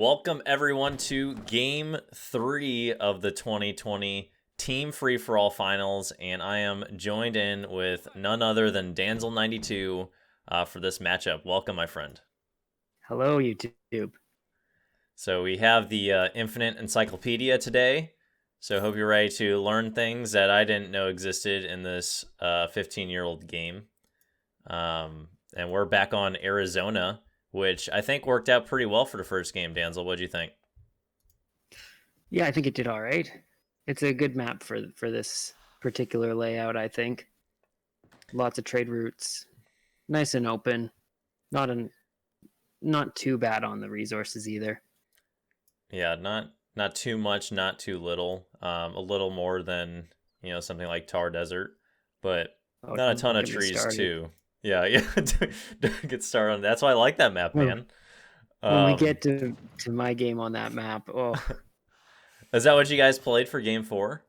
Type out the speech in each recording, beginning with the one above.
Welcome everyone to Game 3 of the 2020 Team Free-for-All Finals, and I am joined in with none other than Danzel92 for this matchup. Welcome, my friend. Hello, YouTube. So we have the Infinite Encyclopedia today, so hope you're ready to learn things that I didn't know existed in this 15-year-old game. And we're back on Arizona, which I think worked out pretty well for the first game. Danzel, what do you think? Yeah, I think it did all right. It's a good map for this particular layout, I think. Lots of trade routes, nice and open. Not too bad on the resources either. Yeah, not too much, not too little. A little more than something like Tar Desert, but Oh, not a ton don't of get me trees started. too. Yeah. Don't get started on that. That's why I like that map, When man. when we Um, get to my game on that map, oh, is that what you guys played for Game 4?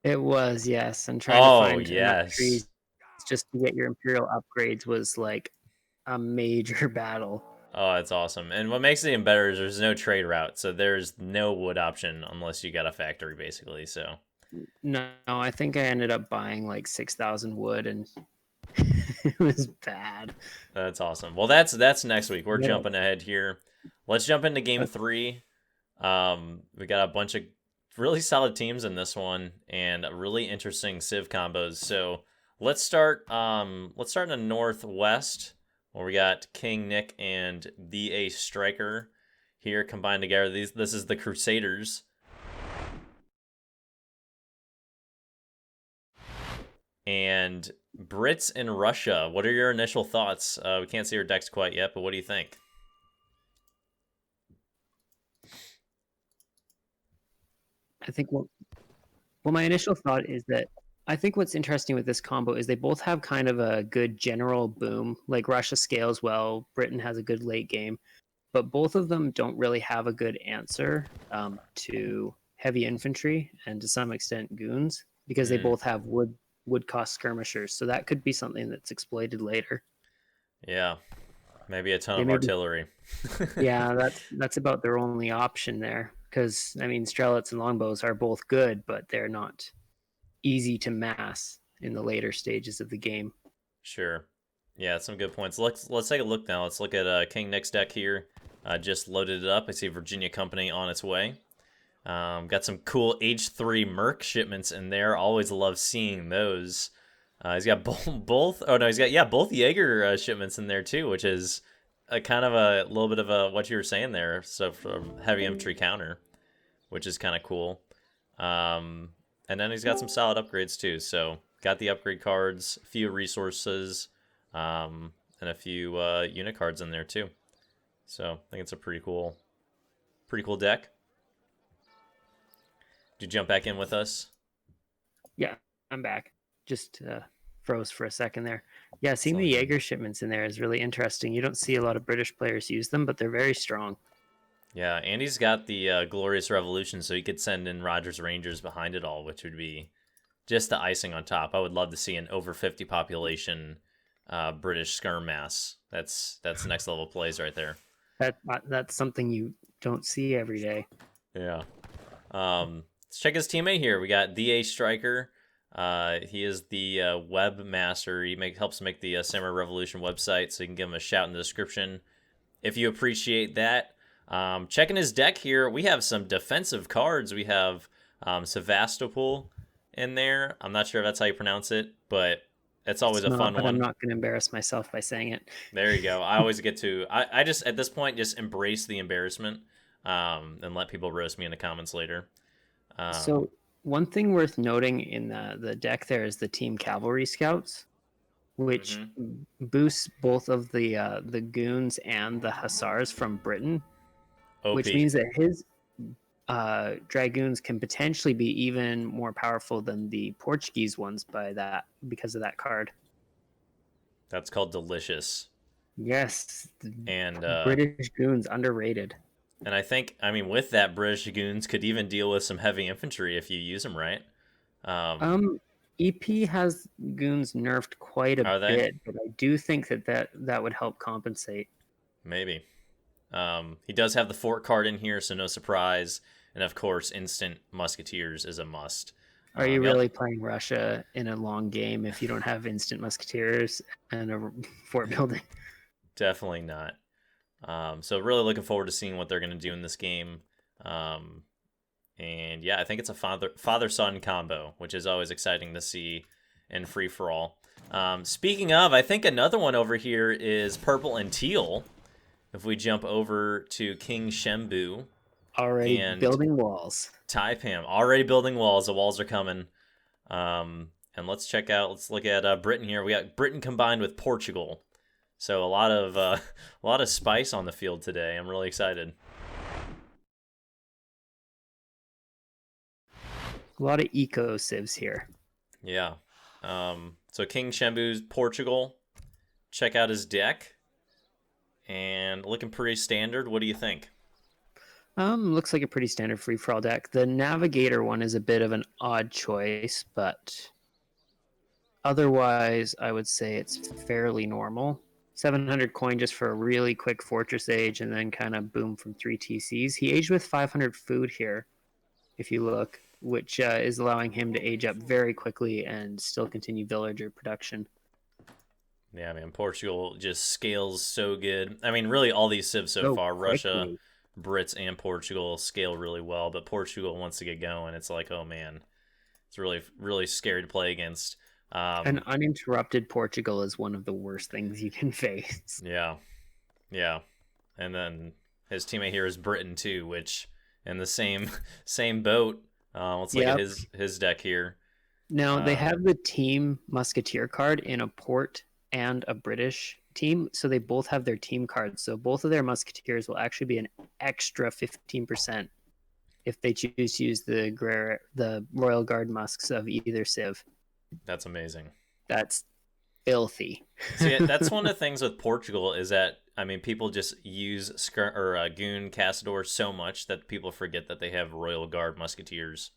it was, yes. And trying to Oh find enough yes. trees just to get your Imperial upgrades was like a major battle. Oh, that's awesome. And what makes it even better is there's no trade route, so there's no wood option unless you got a factory, basically. So No, I think I ended up buying like 6,000 wood, and it was bad. that's awesome. Well, that's next week. We're Yeah. jumping ahead here. Let's jump into Game 3. We got a bunch of really solid teams in this one and really interesting Civ combos. So let's start. Let's start in the Northwest, where we got King Nick and the Ace Striker here combined together. This is the Crusaders. And Brits in Russia. What are your initial thoughts? We can't see your decks quite yet, but what do you think? I think my initial thought is that I think what's interesting with this combo is they both have kind of a good general boom. Like Russia scales well, Britain has a good late game, but both of them don't really have a good answer to heavy infantry and to some extent goons because they Mm, both have wood cost skirmishers. So that could be something that's exploited later. yeah, maybe a ton They of may be, artillery. yeah, that's about their only option there. Because I mean, strelets and longbows are both good, but they're not easy to mass in the later stages of the game. Sure. Yeah, some good points. Let's take a look now. Let's look at King Nick's deck here. Just loaded it up. I see Virginia Company on its way. Got some cool H3 Merc shipments in there. Always love seeing those. He's got both. Oh no, he's got both Jaeger shipments in there too, which is a kind of a little bit of a what you were saying there. So from heavy infantry counter, which is kind of cool. Um, and then he's got some solid upgrades too. So got the upgrade cards, a few resources, and a few unit cards in there too. So I think it's a pretty cool deck. Did you jump back in with us? Yeah, I'm back. Just froze for a second there. Yeah, It's seeing all the good. Jaeger shipments in there is really interesting. You don't see a lot of British players use them, but they're very strong. Yeah, Andy's got the Glorious Revolution, so he could send in Rogers Rangers behind it all, which would be just the icing on top. I would love to see an over 50 population British skirm mass. That's next level plays right there. That's something you don't see every day. Yeah. Let's check his teammate here. We got DA Striker. He is the webmaster. He helps make the SamuraiRevolution website, so you can give him a shout in the description if you appreciate that. Checking his deck here, we have some defensive cards. We have Sevastopol in there. I'm not sure if that's how you pronounce it, but it's always It's a not, fun but I'm one. not going to embarrass myself by saying it. There you go. I always get to. I just at this point just embrace the embarrassment, and let people roast me in the comments later. Um, So one thing worth noting in the deck there is the Team Cavalry Scouts, which mhm. boosts both of the goons and the hussars from Britain, which OP. means that his dragoons can potentially be even more powerful than the Portuguese ones because of that card. That's called delicious. Yes, the And British goons underrated. I think with that British goons could even deal with some heavy infantry if you use them right. Um, Um, EP has goons nerfed quite a are they? bit, but I do think that would help compensate. Maybe. He does have the fort card in here, so no surprise. And of course, instant musketeers is a must. Are you Yep, really playing Russia in a long game if you don't have instant musketeers and a fort building? definitely not. So really looking forward to seeing what they're going to do in this game. Um, and yeah, I think it's a father-son combo, which is always exciting to see in free-for-all. Speaking of, I think another one over here is purple and teal. If we jump over to King Shembu Already and building walls. Taipam, already building walls. The walls are coming. And let's look at Britain here. We got Britain combined with Portugal. So a lot of spice on the field today. I'm really excited. A lot of eco civs here. Yeah. So King Shembu's Portugal. Check out his deck. And looking pretty standard. What do you think? Looks like a pretty standard free-for-all deck. The Navigator one is a bit of an odd choice, but otherwise, I would say it's fairly normal. 700 coin just for a really quick Fortress Age, and then kind of boom from 3 TCs. He aged with 500 food here, if you look, which is allowing him to age up very quickly and still continue villager production. Yeah, man, Portugal just scales so good. I mean, really, all these civs so far, quickly. Russia, Brits, and Portugal scale really well. But Portugal, wants to get going, it's like, oh man, it's really, really scary to play against. An uninterrupted Portugal is one of the worst things you can face. Yeah, yeah, and then his teammate here is Britain too, which in the same boat. Let's look at his deck here. Now they have the team musketeer card in a port and a British team, so they both have their team cards. So both of their musketeers will actually be an extra 15% if they choose to use the Royal Guard musks of either civ. That's amazing. That's filthy. See, that's one of the things with Portugal is that, I mean, people just use Goon Castador so much that people forget that they have Royal Guard musketeers.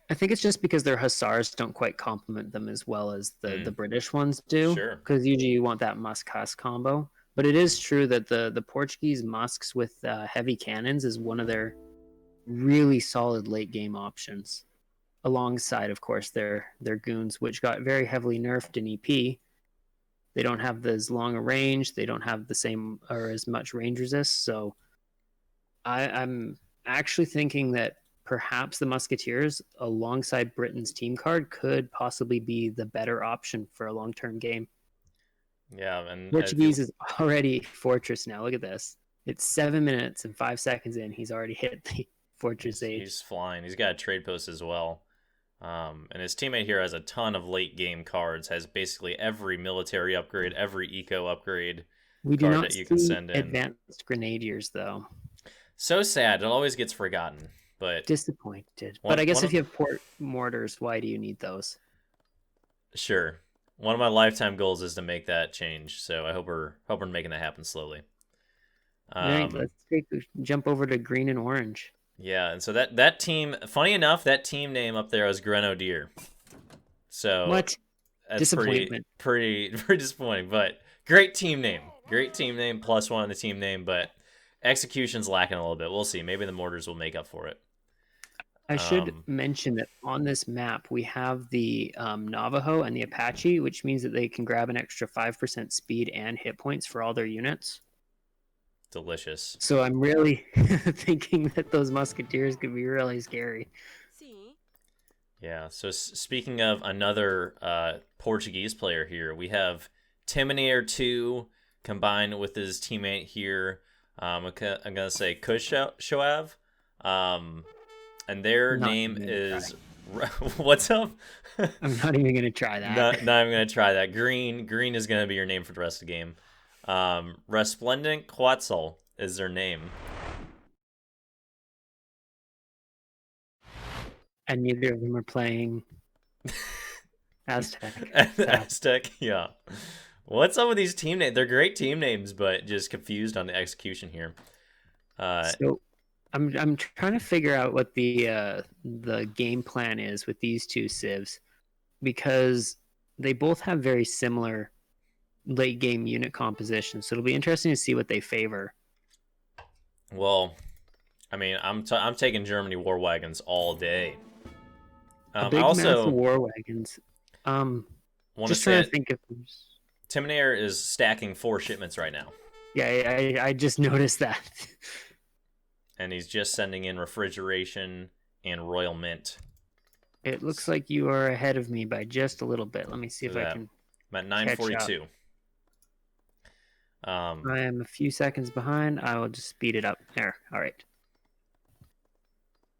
I think it's just because their hussars don't quite complement them as well as the British ones do. Sure. Because usually you want that musk-husk combo. But it is true that the Portuguese musks with heavy cannons is one of their really solid late game options. Alongside, of course, their goons, which got very heavily nerfed in EP. They don't have as long a range. They don't have the same or as much range resist. So I'm actually thinking that perhaps the Musketeers, alongside Britain's team card, could possibly be the better option for a long-term game. Yeah, and Portuguese is already Fortress now. Look at this. It's 7 minutes and 5 seconds in. He's already hit the Fortress Age. He's flying. He's got a trade post as well. And his teammate here has a ton of late game cards, has basically every military upgrade, every eco upgrade. We do not that you can send in. Advanced Grenadiers, though. So sad. It always gets forgotten. But disappointed. But I guess if you have port mortars, why do you need those? Sure. One of my lifetime goals is to make that change. So I hope we're making that happen slowly. Right, let's jump over to green and orange. Yeah, and so that team, funny enough, that team name up there was Grenadier. So what? That's Disappointment. Pretty disappointing, but great team name. Great team name, +1 on the team name, but execution's lacking a little bit. We'll see. Maybe the mortars will make up for it. I should mention that on this map, we have the Navajo and the Apache, which means that they can grab an extra 5% speed and hit points for all their units. Delicious. So I'm really thinking that those musketeers could be really scary. Yeah, so speaking of another Portuguese player here, we have Timoneer 2 combined with his teammate here. I'm going to say Kushoav. And their name is... What's up? I'm not even going to try that. Not even going to try that. Green is going to be your name for the rest of the game. Resplendent Quetzal is their name. And neither of them are playing Aztec. Aztec, yeah. What's up with these team names? They're great team names, but just confused on the execution here. So I'm trying to figure out what the game plan is with these two civs, because they both have very similar late game unit compositions. So it'll be interesting to see what they favor. Well, I mean, I'm taking Germany war wagons all day. A I big mass of also war wagons. Um, want to just trying say to think if there's. Timonair is stacking 4 shipments right now, Yeah, I just noticed that. and he's just sending in refrigeration and Royal Mint. It looks like you are ahead of me by just a little bit. Let me see Look if at I that. can I'm at catch up. 942. I am a few seconds behind. I will just speed it up. There. All right.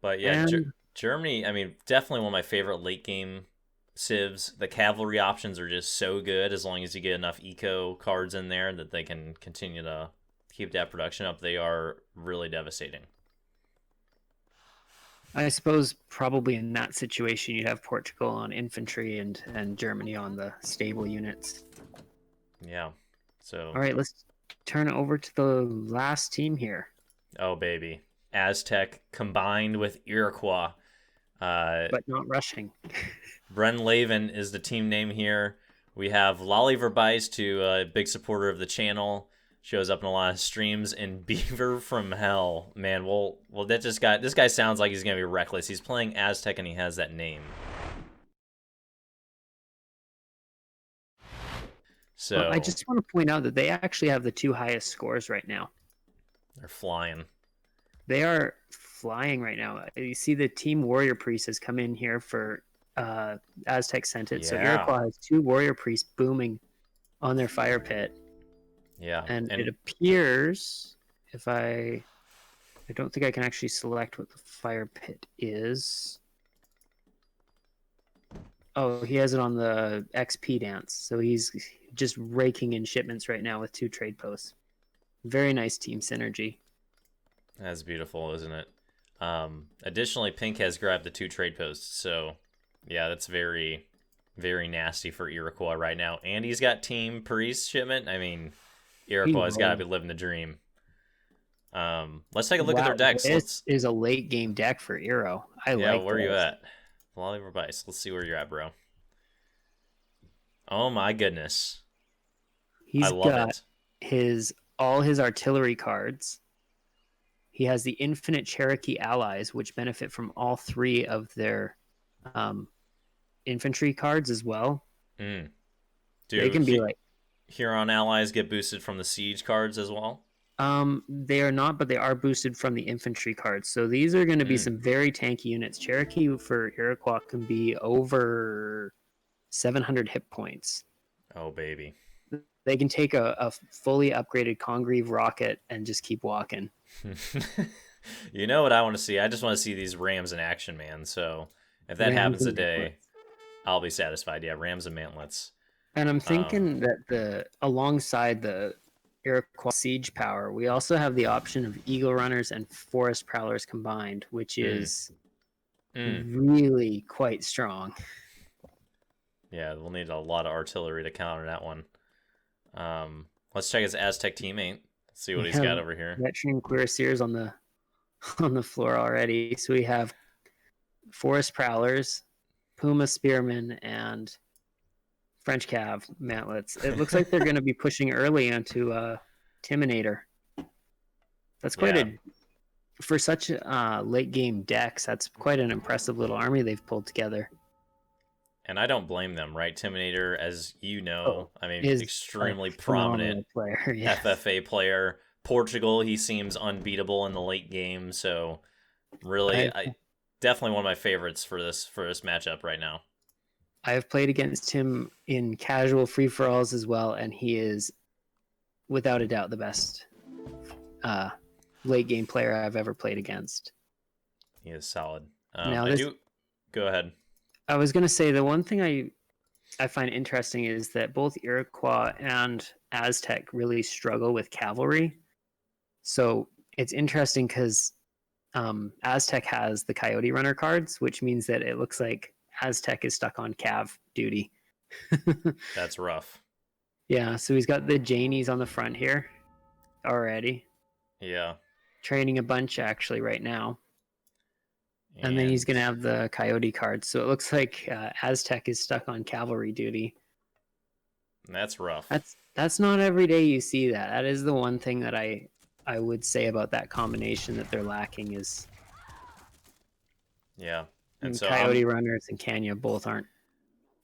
But yeah, And Germany, I mean, definitely one of my favorite late game civs. The cavalry options are just so good as long as you get enough eco cards in there that they can continue to keep that production up. They are really devastating. I suppose probably in that situation you'd have Portugal on infantry and Germany on the stable units. Yeah. So, All right, let's turn it over to the last team here. oh baby, Aztec combined with Iroquois. But not rushing. Brenlaven is the team name here. We have Lolly Verbice, to a big supporter of the channel, shows up in a lot of streams, and Beaver from Hell. Man, well, that just got this guy sounds like he's gonna be reckless. He's playing Aztec and he has that name. So Well, I just want to point out that they actually have the 2 highest scores right now. they're flying. They are flying right now. You see the Team Warrior Priest has come in here for Aztec sent it. So Yeah. Iroquois has 2 Warrior Priests booming on their fire pit. Yeah. And it appears, if I don't think I can actually select what the fire pit is. Oh, he has it on the XP dance. So he's just raking in shipments right now with 2 trade posts. Very nice team synergy. That's beautiful, isn't it? Additionally, Pink has grabbed the 2 trade posts, so yeah, that's very, very nasty for Iroquois right now. And he's got Team Paris shipment. I mean, Iroquois has got to be living the dream. Let's take a look at their decks. This is a late game deck for Eero. Yeah, where are you at? Lolly Verbice. Let's see where you're at, bro. Oh my goodness. He's I love got all his artillery cards. He has the Infinite Cherokee allies, which benefit from all 3 of their infantry cards as well. Do they can be like Huron allies get boosted from the siege cards as well? They are not, but they are boosted from the infantry cards. So these are going to be some very tanky units. Cherokee for Iroquois can be over 700 hit points. Oh baby. They can take a fully upgraded Congreve rocket and just keep walking. You know what I want to see? I just want to see these Rams in action, man. So if that happens today, I'll be satisfied. Yeah, Rams and mantlets. And I'm thinking that alongside the Iroquois siege power, we also have the option of Eagle Runners and Forest Prowlers combined, which is really quite strong. Yeah, we'll need a lot of artillery to counter that one. Let's check his Aztec teammate. See what he's got over here. Veteran Cuirassiers on the floor already. So we have Forest Prowlers, Puma Spearmen, and French Cav mantlets. It looks like they're going to be pushing early onto Timinator. That's quite for such late game decks. That's quite an impressive little army they've pulled together. And I don't blame them, right? Timinator, as you know, I mean, extremely prominent player, FFA player. Portugal, he seems unbeatable in the late game. So, really, definitely one of my favorites for this matchup right now. I have played against him in casual free-for-alls as well, and he is, without a doubt, the best late game player I've ever played against. He is solid. Go ahead. I was going to say the one thing I find interesting is that both Iroquois and Aztec really struggle with cavalry. So it's interesting because Aztec has the Coyote Runner cards, which means that it looks like Aztec is stuck on cav duty. That's rough. Yeah, so he's got the Janies on the front here already. Yeah. Training a bunch actually right now. And then he's going to have the Coyote card. So it looks like Aztec is stuck on cavalry duty. That's rough. That's not every day you see that. That is the one thing that I I would say about that combination that they're lacking is Yeah. And so Coyote Runners and Kanya both aren't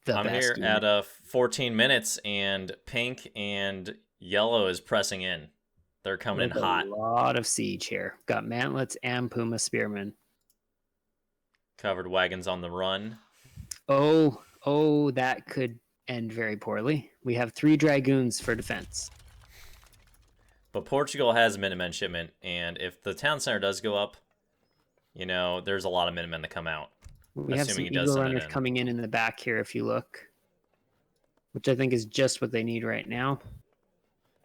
the I'm best here unit. at 14 minutes, and pink and yellow is pressing in. They're coming in With a hot. lot of siege here. Got Mantlets and Puma Spearmen. Covered wagons on the run. Oh, that could end very poorly. We have 3 Dragoons for defense. But Portugal has Minutemen shipment, and if the town center does go up, you know, there's a lot of Minutemen that come out. We have some Assuming he does Eagle send it Runners in. coming in the back here if you look, which I think is just what they need right now.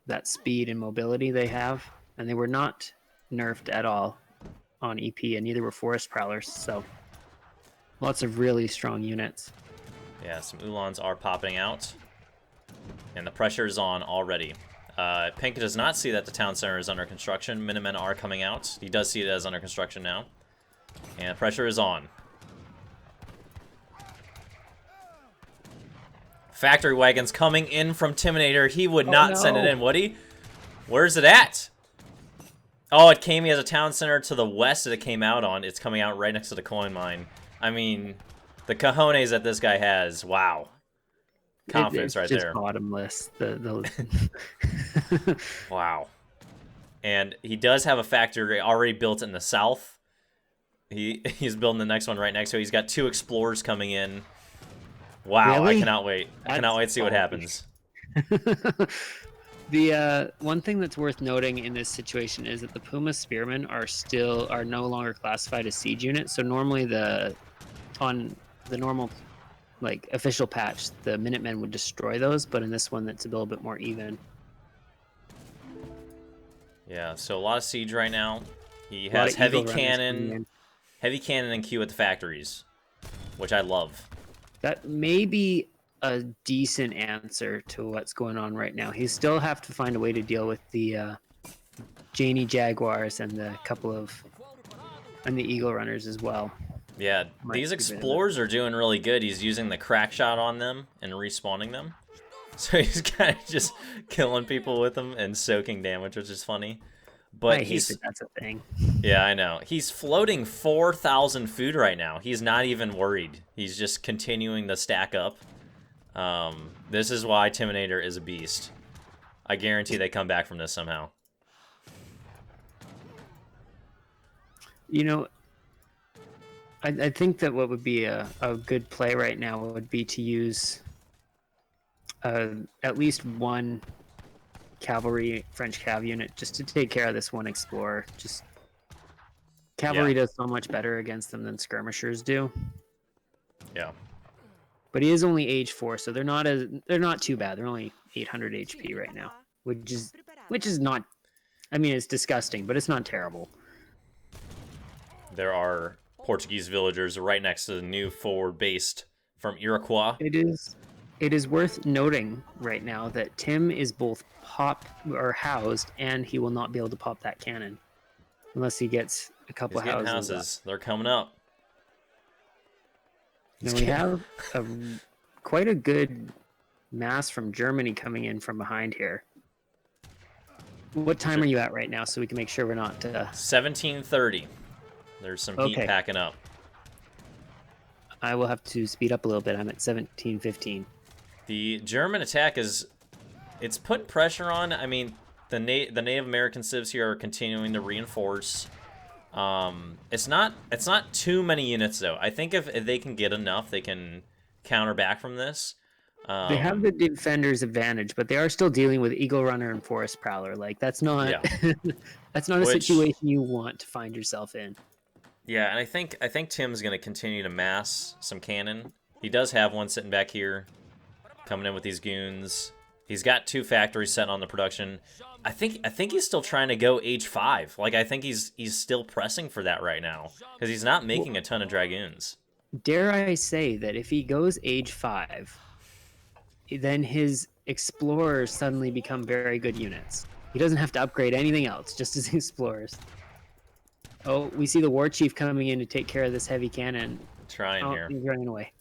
That speed and mobility they have, and they were not nerfed at all on EP, and neither were Forest Prowlers, so lots of really strong units. Yeah, some Ulans are popping out, and the pressure is on already. Pink does not see that the town center is under construction. Minutemen are coming out. He does see it as under construction now. And the pressure is on. Factory wagons coming in from Timinator. He would not send it in, would he? Where's it at? Oh, it came as a town center to the west that it came out on. It's coming out right next to the coin mine. I mean, the cojones that this guy has. Wow. Confidence right there. It's just bottomless. Wow. And he does have a factory already built in the south. He's building the next one right next to it. He's got 2 explorers coming in. Wow, really? I cannot wait. I cannot wait to see what happens. The one thing that's worth noting in this situation is that the Puma Spearmen are no longer classified as siege units. So normally on the normal like official patch, the Minutemen would destroy those, but in this one it's a little bit more even. Yeah, so a lot of siege right now. He has heavy cannon and Q at the factories, which I love. That may be a decent answer to what's going on right now. He still have to find a way to deal with the Janie Jaguars and the Eagle Runners as well. Yeah, these explorers are doing really good. He's using the crack shot on them and respawning them. So he's kind of just killing people with them and soaking damage, which is funny. But I hate that that's a thing. Yeah, I know. He's floating 4,000 food right now. He's not even worried. He's just continuing to stack up. This is why Timinator is a beast. I guarantee they come back from this somehow. You know, I think that what would be a good play right now would be to use at least one cavalry French cav unit just to take care of this one explorer. Just cavalry does so much better against them than skirmishers do. Yeah. But he is only age 4, so they're not too bad. They're only 800 HP right now, which is not. I mean, it's disgusting, but it's not terrible. There are Portuguese villagers right next to the new forward base from Iroquois. It is worth noting right now that Tim is both housed, and he will not be able to pop that cannon unless he gets a couple houses. They're coming up. And we have quite a good mass from Germany coming in from behind here. What time are you at right now, so we can make sure we're not 17:30. There's some heat packing up. I will have to speed up a little bit. I'm at 17:15. The German attack it's putting pressure on. I mean, the Native American civs here are continuing to reinforce. It's not too many units though. I think if they can get enough, they can counter back from this. They have the defender's advantage, but they are still dealing with Eagle Runner and Forest Prowler. Like that's not that's not a situation you want to find yourself in. Yeah, and I think Tim's going to continue to mass some cannon. He does have one sitting back here, coming in with these goons. He's got 2 factories set on the production. I think he's still trying to go age 5. Like I think he's still pressing for that right now because he's not making a ton of dragoons. Dare I say that if he goes age 5, then his explorers suddenly become very good units. He doesn't have to upgrade anything else, just his explorers. Oh, we see the war chief coming in to take care of this heavy cannon. Trying here. He's running away.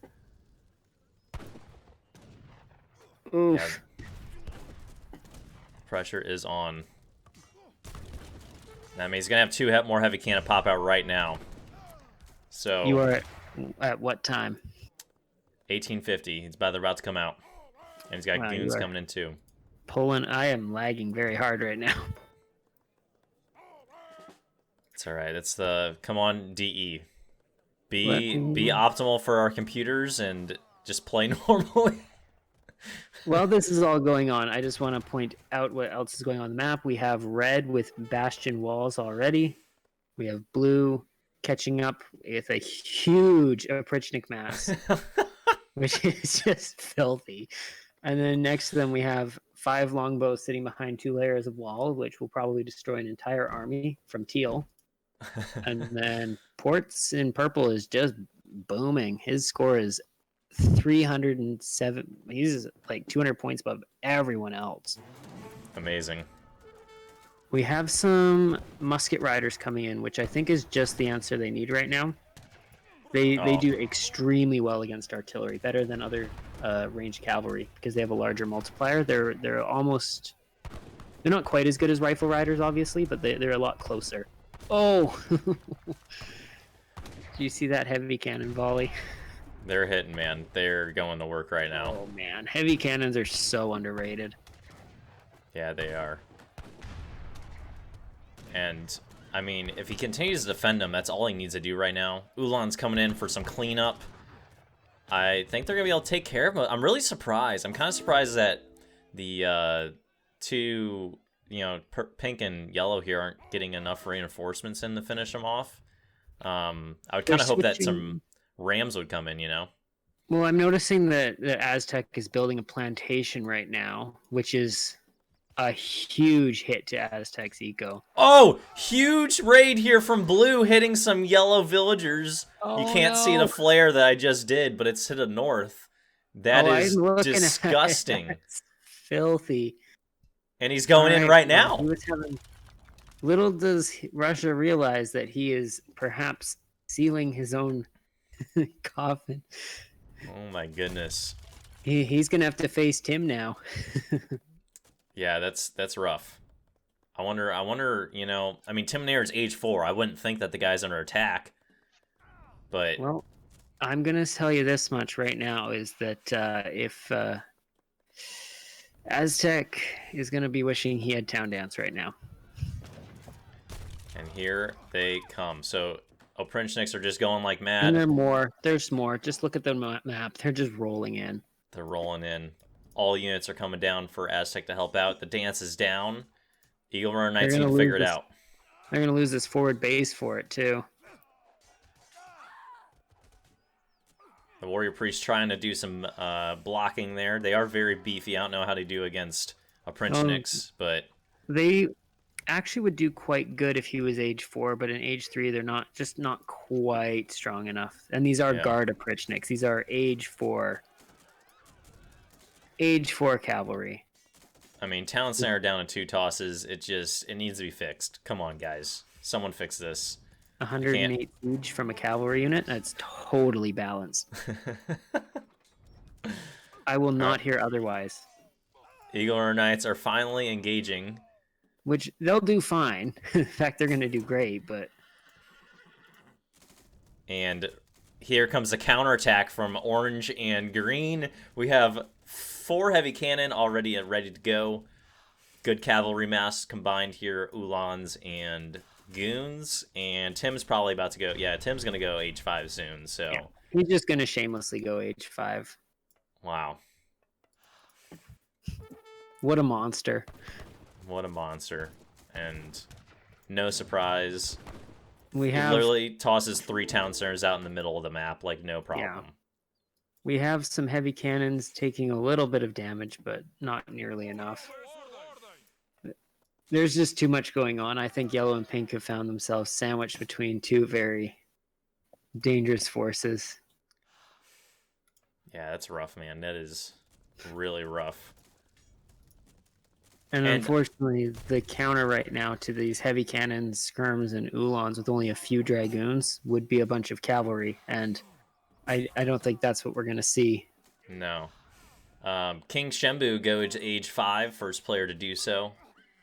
Oof. Yeah. Pressure is on. That means he's gonna have two more heavy cannon pop out right now. So You are at what time? 1850. He's about to come out, and he's got Wow, goons coming in too. Pulling. I am lagging very hard right now. It's all right. It's the come on DE. Be me... optimal for our computers and just play normally. While this is all going on, I just want to point out what else is going on the map. We have red with bastion walls already. We have blue catching up with a huge Oprichnik mass, which is just filthy. And then next to them, we have 5 longbows sitting behind 2 layers of wall, which will probably destroy an entire army from teal. And then Ports in purple is just booming. His score is 307. He's like 200 points above everyone else. Amazing. We have some musket riders coming in, which I think is just the answer they need right now. They do extremely well against artillery, better than other ranged cavalry because they have a larger multiplier. They're not quite as good as rifle riders, obviously, but they're a lot closer. Oh, do you see that heavy cannon volley? They're hitting, man. They're going to work right now. Oh man, heavy cannons are so underrated. Yeah, they are. And I mean, if he continues to defend them, that's all he needs to do right now. Ulan's coming in for some cleanup. I think they're gonna be able to take care of him. I'm really surprised. I'm kind of surprised that the two, pink and yellow here aren't getting enough reinforcements in to finish them off. I would kind of hope that some Rams would come in, Well, I'm noticing that the Aztec is building a plantation right now, which is a huge hit to Aztec's eco. Oh, huge raid here from blue hitting some yellow villagers. Oh, you can't see the flare that I just did, but it's to the north. That is disgusting. It's filthy. And he's going in right now. Little does Russia realize that he is perhaps sealing his own coffin. Oh my goodness. He's gonna have to face Tim now. Yeah, that's rough. I wonder, I mean, Tim Nair's age 4. I wouldn't think that the guy's under attack. But well, I'm gonna tell you this much right now is that if Aztec is gonna be wishing he had Town Dance right now. And here they come. So Oprichniks are just going like mad. And there's more. Just look at the map. They're just rolling in. They're rolling in. All units are coming down for Aztec to help out. The dance is down. Eagle Runner Knights need to figure it out. They're going to lose this forward base for it, too. The Warrior Priest trying to do some blocking there. They are very beefy. I don't know how they do against Oprichniks, but... They actually would do quite good if he was age 4, but in age 3, they're not quite strong enough. And these are guard Oprichniks. These are age 4 cavalry. I mean, Town Center down in 2 tosses. It needs to be fixed. Come on, guys. Someone fix this. 108 siege from a cavalry unit. That's totally balanced. I will not hear otherwise. Eagle Runner Knights are finally engaging. Which they'll do fine. In fact, they're going to do great, but... And here comes the counterattack from orange and green. We have 4 heavy cannon already ready to go. Good cavalry mass combined here. Ulans and goons. And Tim's probably about to go. Yeah, Tim's going to go age 5 soon. So yeah, he's just going to shamelessly go age 5. Wow. What a monster. What a monster. And no surprise. He literally tosses 3 town centers out in the middle of the map like no problem. Yeah. We have some heavy cannons taking a little bit of damage, but not nearly enough. There's just too much going on. I think yellow and pink have found themselves sandwiched between 2 very dangerous forces. Yeah, that's rough, man. That is really rough. And unfortunately, the counter right now to these heavy cannons, skirms, and ulans with only a few dragoons would be a bunch of cavalry, and I don't think that's what we're going to see. No. King Shembu goes age 5, first player to do so.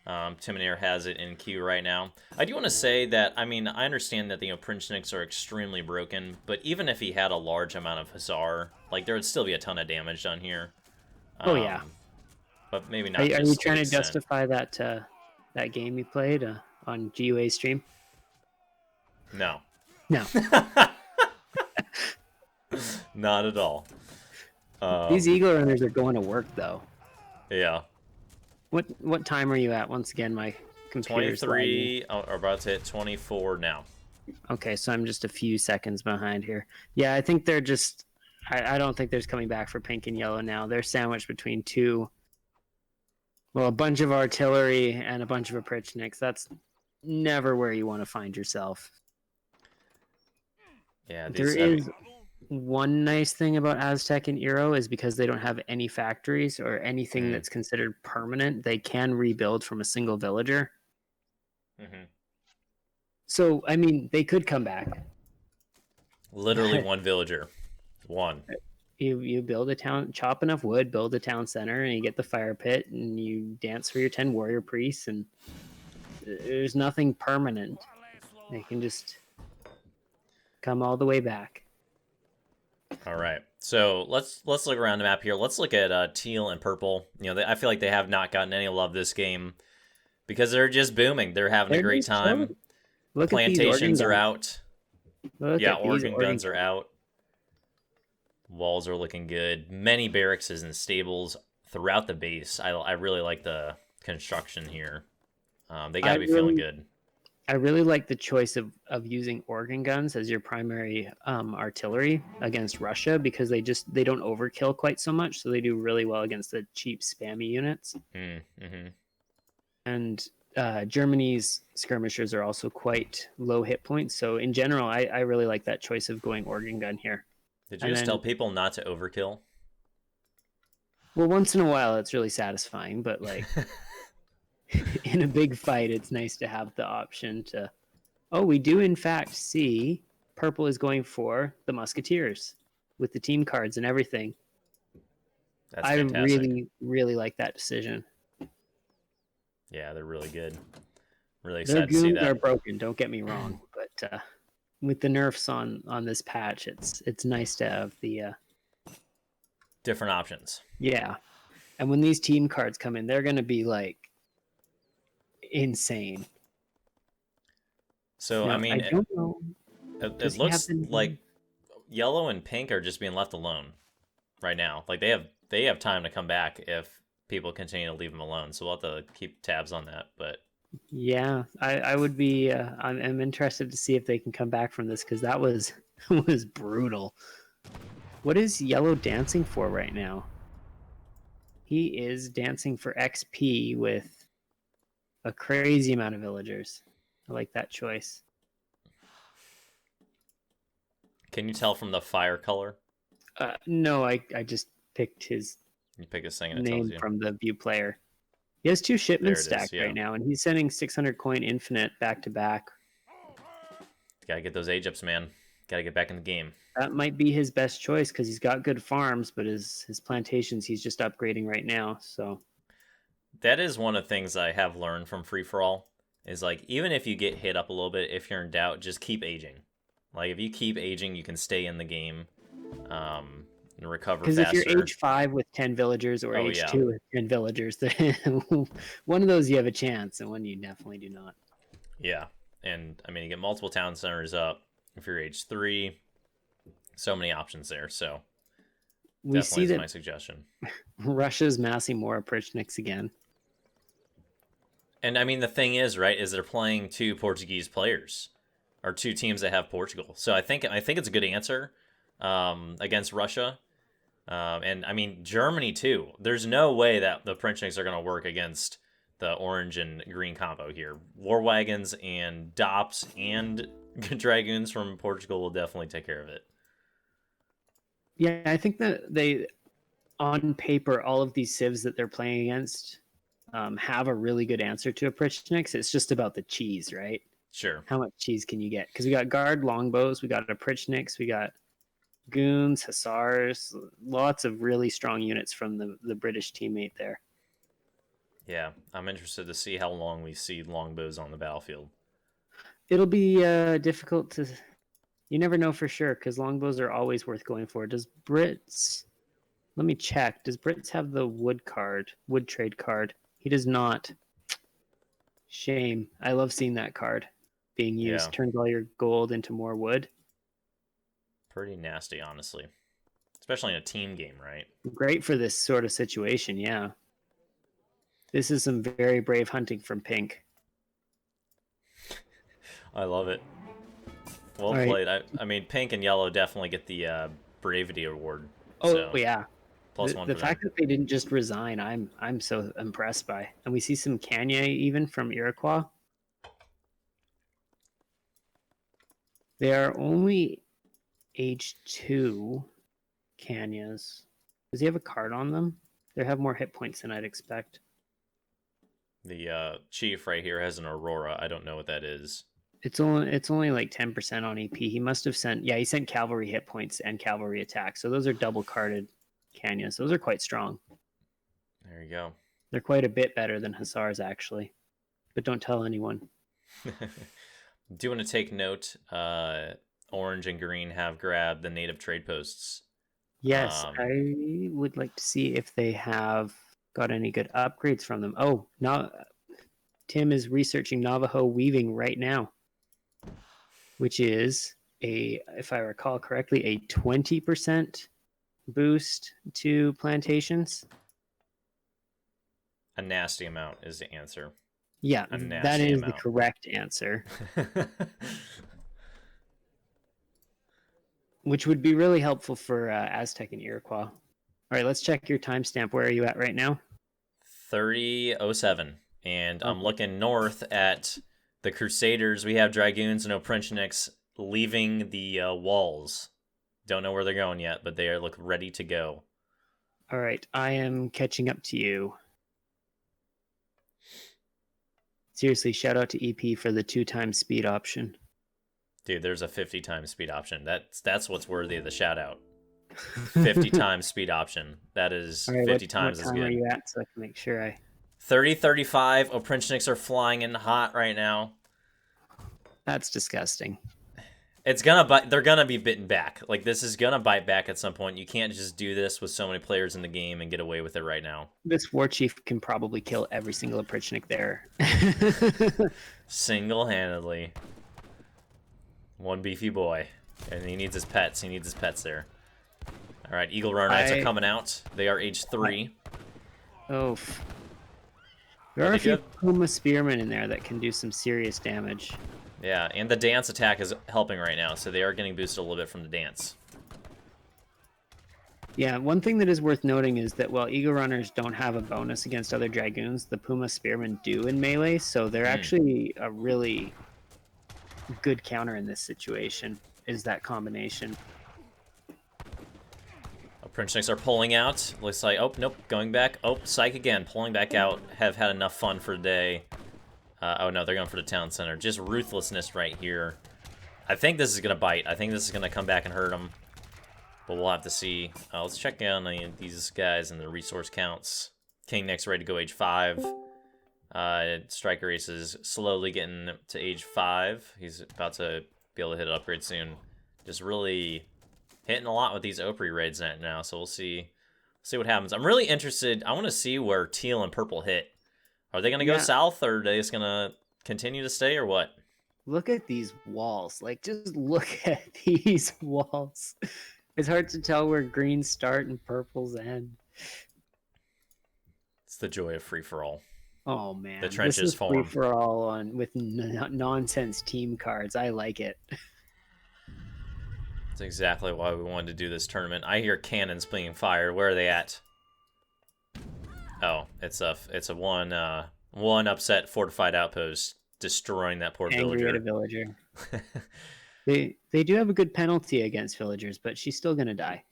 Timoneer has it in queue right now. I do want to say that, I mean, I understand that the Princhniks are extremely broken, but even if he had a large amount of Hussar, like, there would still be a ton of damage done here. Oh yeah. But maybe Are, not are you just to trying the to extent. justify that game you played on GUA stream? No. No. Not at all. These Eagle Runners are going to work though. Yeah. What time are you at? Once again, my computer's lagging. 23, are about to hit 24 now. Okay, so I'm just a few seconds behind here. Yeah, I think they're just. I don't think there's coming back for pink and yellow now. They're sandwiched between two. Well, a bunch of artillery and a bunch of Oprichniks. That's never where you want to find yourself. Yeah, There is one nice thing about Aztec and Eero is because they don't have any factories or anything that's considered permanent, they can rebuild from a single villager. Mm-hmm. So, I mean, they could come back. Literally one villager. One. You build a town, chop enough wood, build a town center, and you get the fire pit, and you dance for your 10 warrior priests, and there's nothing permanent. They can just come all the way back. All right. So let's look around the map here. Let's look at teal and purple. You know, I feel like they have not gotten any love this game because they're just booming. They're having a great time. Plantations are out. Yeah, organ guns are out. Walls are looking good. Many barracks and stables throughout the base. I really like the construction here. They got to be feeling good. I really like the choice of using organ guns as your primary artillery against Russia because they don't overkill quite so much, so they do really well against the cheap spammy units. Mm-hmm. And Germany's skirmishers are also quite low hit points, so in general, I really like that choice of going organ gun here. Did you just tell people not to overkill? Well, once in a while, it's really satisfying, but like. In a big fight, it's nice to have the option to. Oh, we do in fact see purple is going for the Musketeers with the team cards and everything. That's fantastic. really like that decision. Yeah, they're really good. Really excited to see that. Their goons are broken. Don't get me wrong, but with the nerfs on this patch, it's nice to have the different options. Yeah, and when these team cards come in, they're going to be like. Insane. So now, I mean, I don't know. It looks like yellow and pink are just being left alone right now. Like they have time to come back if people continue to leave them alone. So we'll have to keep tabs on that. But yeah, I would be. I'm interested to see if they can come back from this because that was brutal. What is yellow dancing for right now? He is dancing for XP with a crazy amount of villagers. I like that choice. Can you tell from the fire color? No, I just picked his you pick his thing and it name tells you. from the view player. He has 2 shipments stacked right now, and he's sending 600 coin infinite back to back. Gotta get those age-ups, man. Gotta get back in the game. That might be his best choice because he's got good farms, but his plantations he's just upgrading right now. So that is one of the things I have learned from free-for-all is like even if you get hit up a little bit, if you're in doubt, just keep aging. Like if you keep aging, you can stay in the game and recover faster. Because if you're age 5 with 10 villagers or age 2 with 10 villagers, one of those you have a chance, and one you definitely do not. Yeah, and I mean you get multiple town centers up. If you're age 3, so many options there. So we definitely see is that my suggestion. Russia's massing more Oprichniks again. And I mean, the thing is, right, is they're playing 2 Portuguese players, or 2 teams that have Portugal. So I think it's a good answer against Russia, and I mean Germany too. There's no way that the Princhniks are going to work against the orange and green combo here. War wagons and Dops and dragoons from Portugal will definitely take care of it. Yeah, I think that they, on paper, all of these civs that they're playing against. Have a really good answer to Oprichniks. It's just about the cheese, right? Sure. How much cheese can you get? Because we got guard longbows, we got Oprichniks, we got goons, hussars, lots of really strong units from the British teammate there. Yeah, I'm interested to see how long we see longbows on the battlefield. It'll be difficult to. You never know for sure because longbows are always worth going for. Does Brits? Let me check. Does Brits have the wood trade card? He does not. Shame. I love seeing that card being Yeah, used. Turns all your gold into more wood. pretty nasty, honestly. Especially in a team game, right? Great for this sort of situation, yeah. This is some very brave hunting from Pink. I love it. Well All right. played. I mean, pink and yellow definitely get the Bravity Award. Oh So, yeah. plus one The for them. fact that they didn't just resign, I'm so impressed by. And we see some Kanye even from Iroquois. They are only age 2 Canyas. Does he have a card on them? They have more hit points than I'd expect. The chief right here has an Aurora. I don't know what that is. It's only like 10% on EP. He must have he sent cavalry hit points and cavalry attack. So those are double carded Canyas. Those are quite strong. There you go. They're quite a bit better than Hussars actually. But don't tell anyone. Do want to take note, orange and green have grabbed the native trade posts. Yes, I would like to see if they have got any good upgrades from them. Oh, now Tim is researching Navajo weaving right now, which is if I recall correctly, a 20% boost to plantations. A nasty amount is the answer. Yeah, A that nasty is the amount. correct answer, which would be really helpful for Aztec and Iroquois. All right, let's check your timestamp. Where are you at right now? 3007. And I'm Okay. looking north at the Crusaders. We have Dragoons and Oprinchniks leaving the walls. Don't know where they're going yet, but they look ready to go. All right, I am catching up to you. Seriously, shout out to EP for the 2x speed option. Dude, there's a 50 times speed option. That's what's worthy of the shout out. 50 times speed option. That is All right, 50 what times time as are good. you at so I can make sure I... 30-35. Oprinchniks are flying in hot right now. That's disgusting. It's gonna bite. They're gonna be bitten back. Like, this is gonna bite back at some point. You can't just do this with so many players in the game and get away with it right now. This war chief can probably kill every single Oprinchnik there. Single-handedly. One beefy boy. And he needs his pets. He needs his pets there. Alright, Eagle Runner Knights are coming out. They are age 3. Oh. There are a few Puma Spearmen in there that can do some serious damage. Yeah, and the dance attack is helping right now, so they are getting boosted a little bit from the dance. Yeah, one thing that is worth noting is that while Eagle Runners don't have a bonus against other Dragoons, the Puma Spearmen do in melee, so they're actually a really good counter in this situation, is that combination. Oprinchniks are pulling out. Looks like, oh, nope, going back. Oh, Psych again, pulling back out. Have had enough fun for the day. Oh no, they're going for the town center. Just ruthlessness right here. I think this is going to bite. I think this is going to come back and hurt them. But we'll have to see. Let's check on these guys and their resource counts. King next ready to go age 5. Striker Race is slowly getting to age 5. He's about to be able to hit an upgrade soon. Just really hitting a lot with these Opry raids now, so we'll see what happens. I'm really interested. I want to see where teal and purple hit. Are they going to go south, or are they just going to continue to stay, or what? Look at these walls. Like, just look at these walls. It's hard to tell where greens start and purples end. It's the joy of free-for-all. Oh, man. The trenches this is form. Free-for-all with nonsense team cards. I like it. That's exactly why we wanted to do this tournament. I hear cannons being fired. Where are they at? Oh, it's a one upset fortified outpost destroying that poor Angry at a villager. They do have a good penalty against villagers, but she's still gonna die,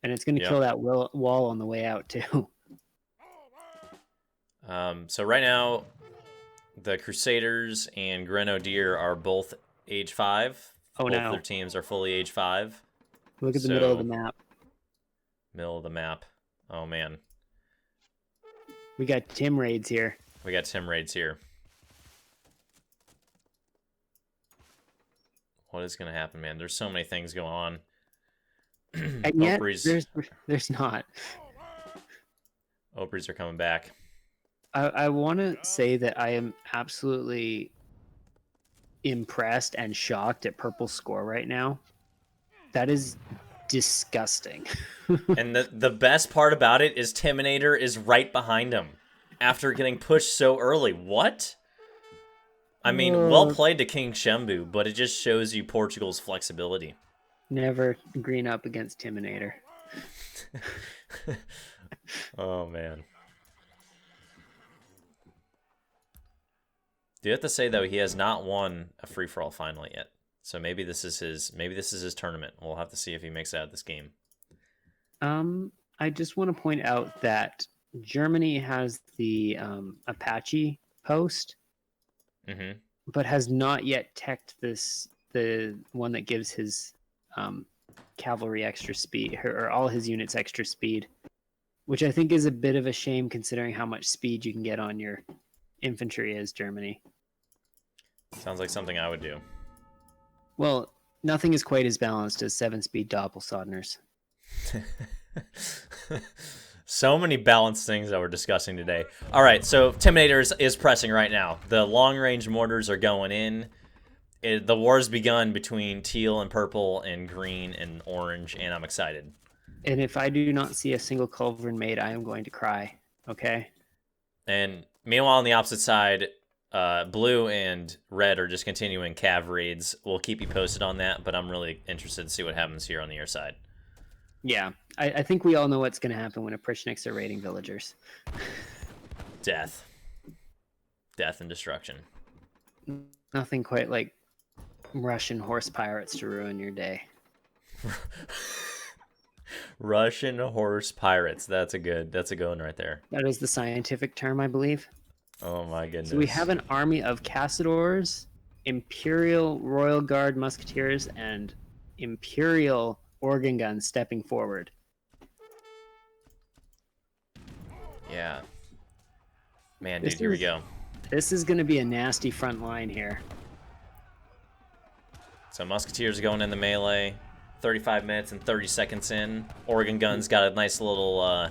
and it's gonna kill that wall on the way out too. So right now, the Crusaders and Grenadier are both age 5. Oh, both their teams are fully age 5. Look at the middle of the map. Middle of the map. Oh man. We got Tim raids here. We got Tim raids here. What is going to happen, man? There's so many things going on. And yet, there's not. Opries are coming back. I want to say that I am absolutely impressed and shocked at Purple's score right now. That is disgusting. And the best part about it is Timinator is right behind him after getting pushed so early. What? I mean, well played to King Shembu, but it just shows you Portugal's flexibility. Never green up against Timinator. Oh, man. Do you have to say, though, he has not won a free-for-all final yet. So maybe this is his tournament. We'll have to see if he makes it out of this game. I just want to point out that Germany has the Apache post, but has not yet teched the one that gives his cavalry extra speed, or all his units extra speed, which I think is a bit of a shame considering how much speed you can get on your infantry as Germany. Sounds like something I would do. Well, nothing is quite as balanced as 7-speed Doppelsodners. So many balanced things that we're discussing today. All right, so Timinator is pressing right now. The long-range mortars are going in. The war's begun between teal and purple and green and orange, and I'm excited. And if I do not see a single culverin made, I am going to cry. Okay? And meanwhile, on the opposite side, blue and red are just continuing cav raids. We'll keep you posted on that, but I'm really interested to see what happens here on the air side. Yeah, I think we all know what's going to happen when Oprichniks are raiding villagers. Death. Death and destruction. Nothing quite like Russian horse pirates to ruin your day. Russian horse pirates. That's a good one right there. That is the scientific term, I believe. Oh my goodness. So we have an army of Cassadors, Imperial Royal Guard Musketeers, and Imperial organ guns stepping forward. Yeah. Man, dude, here we go. This is going to be a nasty front line here. So Musketeers going in the melee. 35 minutes and 30 seconds in. Organ guns got a nice little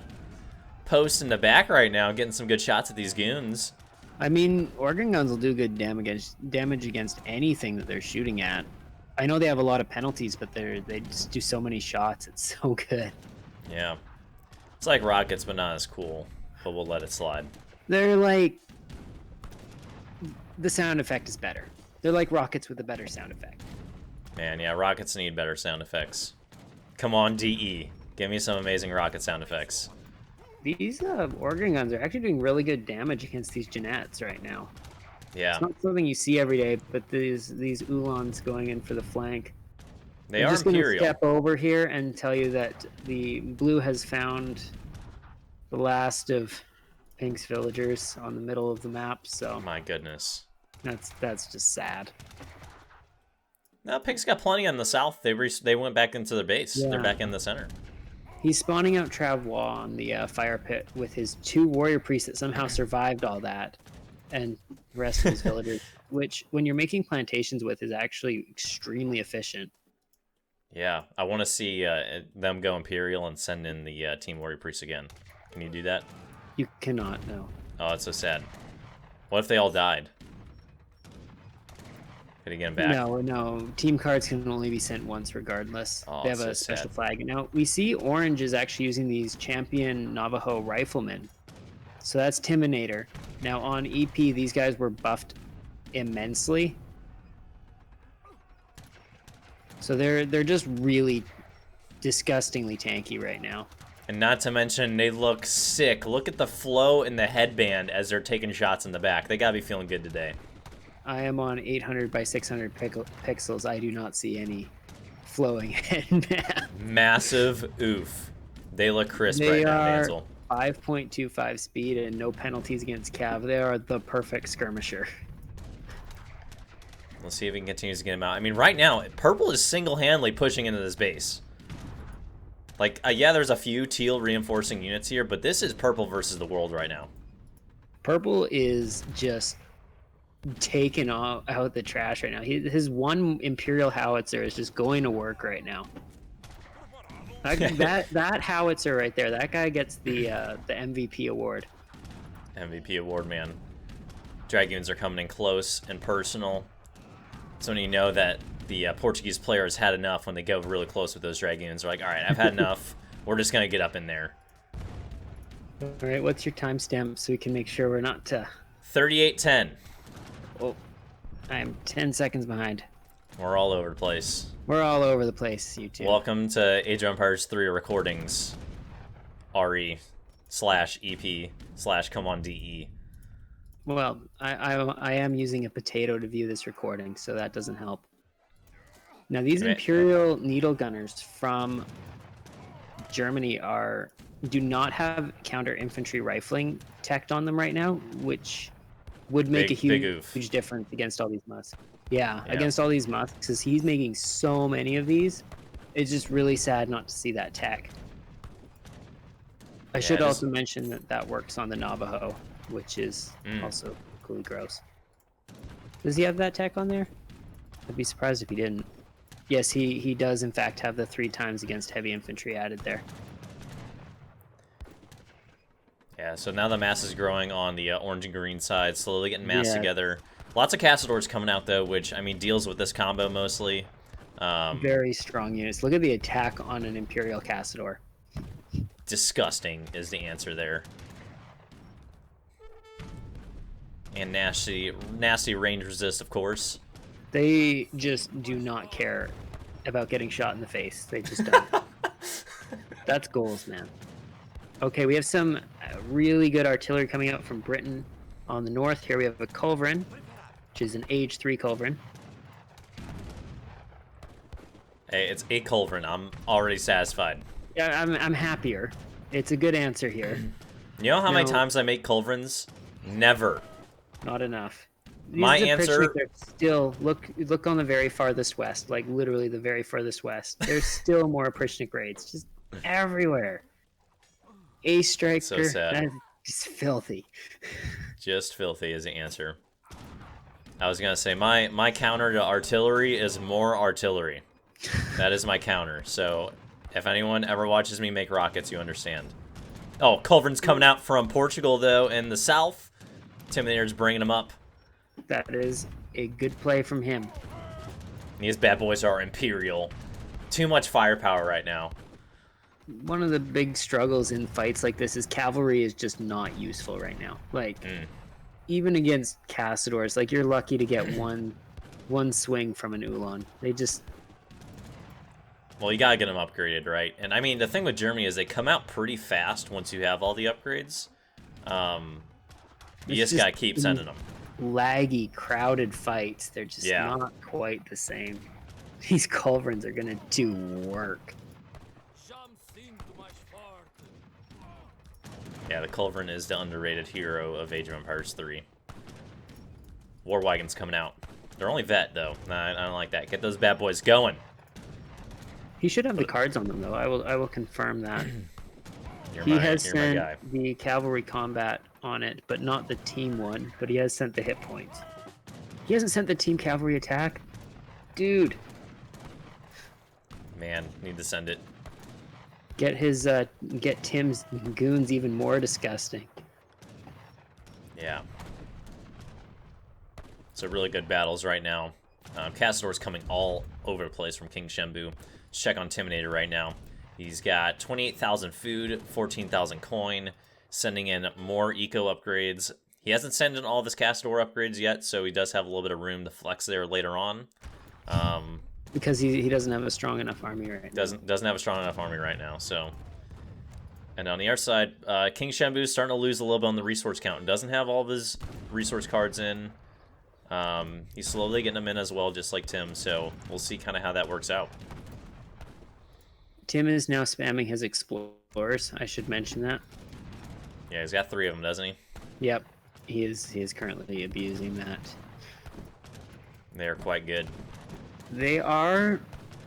post in the back right now, getting some good shots at these goons. I mean, organ guns will do good damage against anything that they're shooting at. I know they have a lot of penalties, but they just do so many shots. It's so good. Yeah. It's like rockets, but not as cool. But we'll let it slide. They're like... The sound effect is better. They're like rockets with a better sound effect. Man, yeah, rockets need better sound effects. Come on, DE. Give me some amazing rocket sound effects. These organ guns are actually doing really good damage against these Jeannettes right now. Yeah. It's not something you see every day, but these Ulans going in for the flank. They I'm are just going to Imperial. step over here and tell you that the blue has found the last of Pink's villagers on the middle of the map, so My goodness. that's just sad. No, Pink's got plenty on the south. They went back into their base. Yeah. They're back in the center. He's spawning out Travois on the fire pit with his 2 warrior priests that somehow survived all that, and the rest of his villagers, which when you're making plantations with is actually extremely efficient. Yeah, I want to see them go Imperial and send in the Team Warrior Priests again. Can you do that? You cannot, no. Oh, that's so sad. What if they all died? Could he get them back? No. Team cards can only be sent once regardless. Oh, they have so a special sad. flag. Now, we see Orange is actually using these champion Navajo riflemen. So that's Timinator. Now, on EP, these guys were buffed immensely. So they're just really disgustingly tanky right now. And not to mention, they look sick. Look at the flow in the headband as they're taking shots in the back. They gotta be feeling good today. I am on 800 by 600 pixels. I do not see any flowing headband. Massive oof. They look crisp They right now, are Mansell. 5.25 speed and no penalties against Cav. They are the perfect skirmisher. Let's see if he continues to get him out. I mean, right now, Purple is single-handedly pushing into this base. Like, yeah, there's a few teal reinforcing units here, but this is Purple versus the world right now. Purple is just taking out the trash right now. His one Imperial howitzer is just going to work right now. That howitzer right there, that guy gets the MVP award. MVP award, man. Dragoons are coming in close and personal. So when you know that the Portuguese players had enough when they go really close with those Dragoons, they're like, all right, I've had enough. We're just going to get up in there. All right, what's your timestamp so we can make sure we're not... 38-10. Oh, I'm 10 seconds behind. We're all over the place. We're all over the place, you two. Welcome to Age of Empires 3 Recordings. RE/EP/Come On DE. Well, I am using a potato to view this recording, so that doesn't help. Now, these Imperial needle gunners from Germany do not have counter infantry rifling teched on them right now, which would make a huge difference against all these musks. Yeah, against all these musks, because he's making so many of these. It's just really sad not to see that tech. I should also mention that works on the Navajo, which is also equally gross. Does he have that tech on there? I'd be surprised if he didn't. Yes, he does in fact have the 3 times against heavy infantry added there. Yeah, so now the mass is growing on the orange and green side, slowly getting massed together. Lots of Castadors coming out, though, which, I mean, deals with this combo mostly. Very strong units. Look at the attack on an Imperial Castador. Disgusting is the answer there. And nasty range resist, of course. They just do not care about getting shot in the face. They just don't. That's goals, man. Okay, we have some really good artillery coming out from Britain. On the north here we have a Culverin, which is an Age 3 Culverin. Hey, it's a Culverin. I'm already satisfied. Yeah, I'm happier. It's a good answer here. You know how many times I make Culverins? Never. Not enough. My answer... Still, look on the very farthest west, like literally the very farthest west. There's still more Appreciative grades, just everywhere. A striker, so sad. That is just filthy. Just filthy is the answer. I was gonna say my counter to artillery is more artillery. That is my counter. So if anyone ever watches me make rockets, you understand. Oh, Culverin's coming out from Portugal though in the south. Intimidator's bringing him up. That is a good play from him. These bad boys are Imperial. Too much firepower right now. One of the big struggles in fights like this is cavalry is just not useful right now. Like, even against Castadors, like you're lucky to get one swing from an Ulan. They just... Well, you gotta get them upgraded, right? And I mean, the thing with Germany is they come out pretty fast once you have all the upgrades. You just gotta keep sending them. Laggy, crowded fights. They're just not quite the same. These Culverins are gonna do work. Yeah, the Culverin is the underrated hero of Age of Empires 3. War Wagon's coming out. They're only vet, though. Nah, I don't like that. Get those bad boys going. He should have the cards on them, though. I will confirm that. He has sent the cavalry combat on it, but not the team one. But he has sent the hit points. He hasn't sent the team cavalry attack? Dude. Man, need to send it. Get Tim's goons even more disgusting. Yeah. So really good battles right now. Castador's coming all over the place from King Shembu. Let's check on Intimidator right now. He's got 28,000 food, 14,000 coin, sending in more eco upgrades. He hasn't sent in all of his Castador upgrades yet, so he does have a little bit of room to flex there later on. Because he doesn't have a strong enough army right now. Doesn't have a strong enough army right now, so... And on the other side, King Shembu is starting to lose a little bit on the resource count. Doesn't have all of his resource cards in. He's slowly getting them in as well, just like Tim, so we'll see kind of how that works out. Tim is now spamming his explorers. I should mention that. Yeah, he's got 3 of them, doesn't he? Yep, he is currently abusing that. They're quite good. They are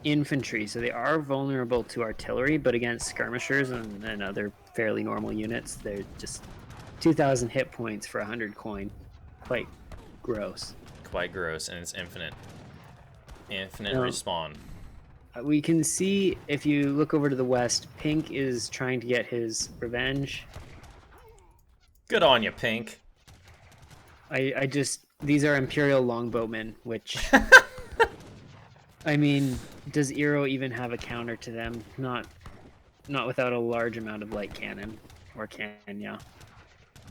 infantry, so they are vulnerable to artillery, but against skirmishers and other fairly normal units, they're just 2,000 hit points for 100 coin. Quite gross. Quite gross, and it's infinite. Infinite No. respawn. We can see, if you look over to the west, Pink is trying to get his revenge. Good on you, Pink. I just... These are Imperial Longbowmen, which... I mean, does Eero even have a counter to them? Not without a large amount of light cannon. Or can, yeah.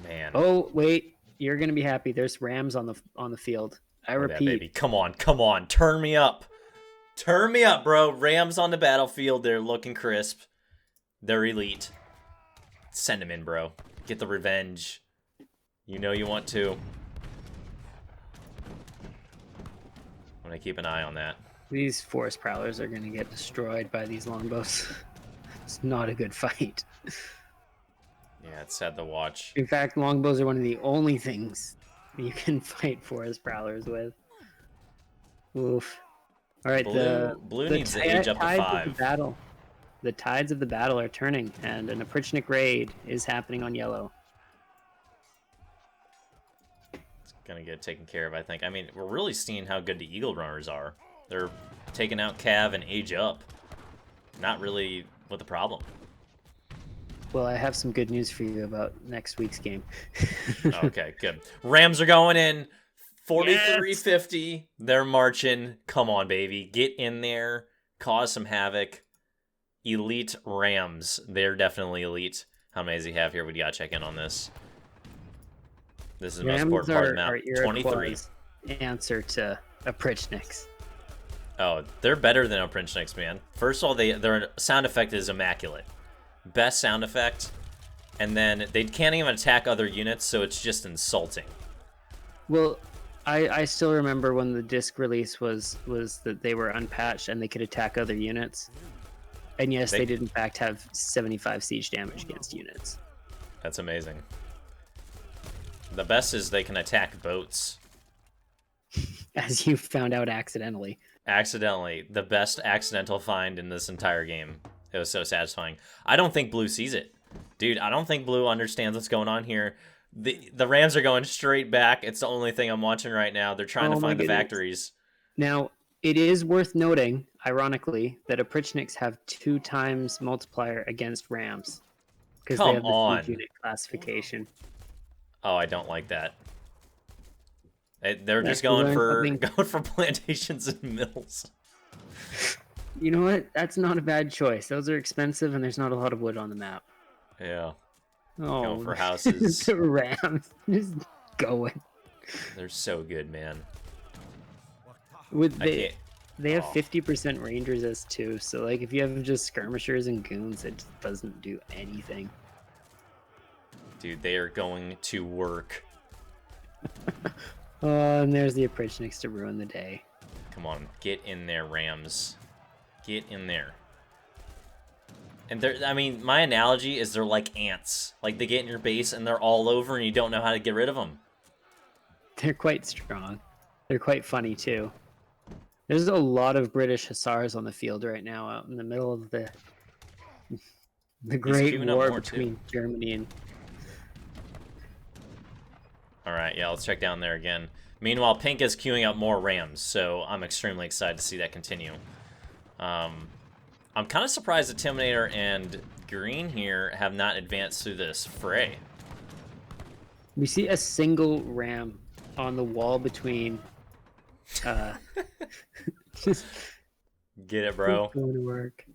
Man. Oh, wait. You're going to be happy. There's rams on the field. I repeat. Yeah, baby. Come on, come on. Turn me up. Turn me up, bro. Rams on the battlefield. They're looking crisp. They're elite. Send them in, bro. Get the revenge. You know you want to. I'm going to keep an eye on that. These forest prowlers are going to get destroyed by these longbows. It's not a good fight. Yeah, it's sad to watch. In fact, longbows are one of the only things you can fight forest prowlers with. Oof. All right, Blue needs to age up to 5. The tides of the battle are turning, and an Oprichnik raid is happening on yellow. It's gonna get taken care of, I think. I mean, we're really seeing how good the Eagle Runners are. They're taking out Cav and age up. Not really with the problem. Well, I have some good news for you about next week's game. Okay, good. Rams are going in. 43-50. Yes! They're marching. Come on, baby. Get in there. Cause some havoc. Elite Rams. They're definitely elite. How many does he have here? We gotta check in on this. This is the most important part of the map. 23. Answer to Oprichniks. Oh, they're better than Oprichniks, man. First of all, their sound effect is immaculate. Best sound effect. And then they can't even attack other units, so it's just insulting. Well, I still remember when the disc release was that they were unpatched and they could attack other units. And yes, they did in fact have 75 siege damage against units. That's amazing. The best is they can attack boats. As you found out accidentally. Accidentally. The best accidental find in this entire game. It was so satisfying. I don't think Blue sees it. Dude, I don't think Blue understands what's going on here. The Rams are going straight back. It's the only thing I'm watching right now. They're trying to find the factories. Now, it is worth noting, ironically, that Oprichniks have 2 times multiplier against Rams. Because they have the siege unit classification. Oh, I don't like that. They're just going for plantations and mills. You know what? That's not a bad choice. Those are expensive, and there's not a lot of wood on the map. Yeah. Oh, going for houses. The Rams just going. They're so good, man. They have 50% Rangers as 2, so like if you have just skirmishers and goons, it just doesn't do anything. Dude, they are going to work. Oh, and there's the Oprichniks to ruin the day. Come on, get in there, Rams. Get in there. And I mean, my analogy is they're like ants. Like, they get in your base and they're all over and you don't know how to get rid of them. They're quite strong. They're quite funny, too. There's a lot of British Hussars on the field right now out in the middle of the great war between Germany and... Alright, yeah, let's check down there again. Meanwhile, Pink is queuing up more Rams, so I'm extremely excited to see that continue. I'm kind of surprised that Timinator and Green here have not advanced through this fray. We see a single Ram on the wall between... just get it, bro. Going to work.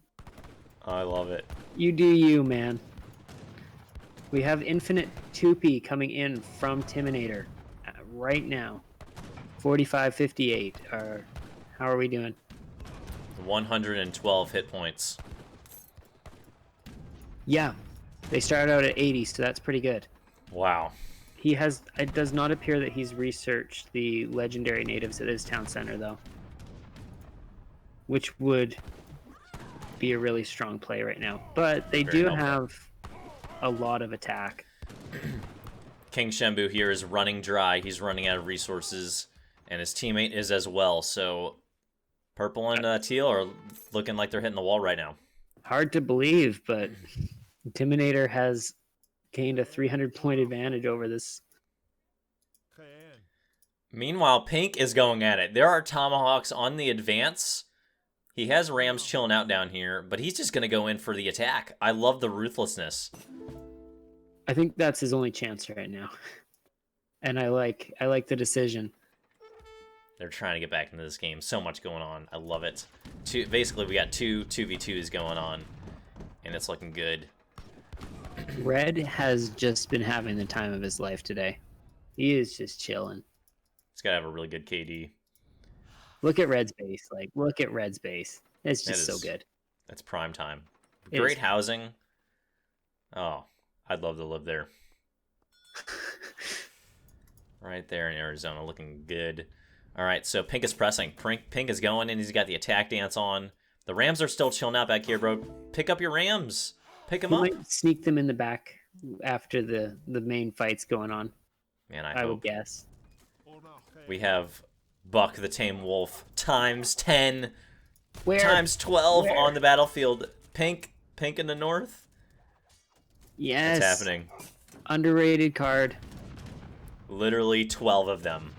I love it. You do you, man. We have Infinite 2P coming in from Timinator right now. 45-58. How are we doing? 112 hit points. Yeah, they started out at 80, so that's pretty good. Wow. It does not appear that he's researched the legendary natives at his town center, though. Which would be a really strong play right now. But they do have a lot of attack. King Shenbu here is running dry. He's running out of resources, and his teammate is as well. So purple and teal are looking like they're hitting the wall right now. Hard to believe, but Intimidator has gained a 300-point advantage over this. Meanwhile, Pink is going at it. There are Tomahawks on the advance. He has Rams chilling out down here, but he's just going to go in for the attack. I love the ruthlessness. I think that's his only chance right now. And I like the decision. They're trying to get back into this game. So much going on. I love it. Basically, we got two 2v2s going on, and it's looking good. Red has just been having the time of his life today. He is just chilling. He's got to have a really good KD. Look at Red's base. Like, look at Red's base. It's just so good. That's prime time. Great housing. Oh, I'd love to live there. Right there in Arizona, looking good. All right, so Pink is pressing. Pink is going, and he's got the attack dance on. The Rams are still chilling out back here, bro. Pick up your Rams. Pick them up. Might sneak them in the back after the main fight's going on. Man, I would hope. guess. We have Buck the Tame Wolf times 10, Where? times 12 Where? on the battlefield. Pink in the north. Yes. What's happening? Underrated card. Literally 12 of them.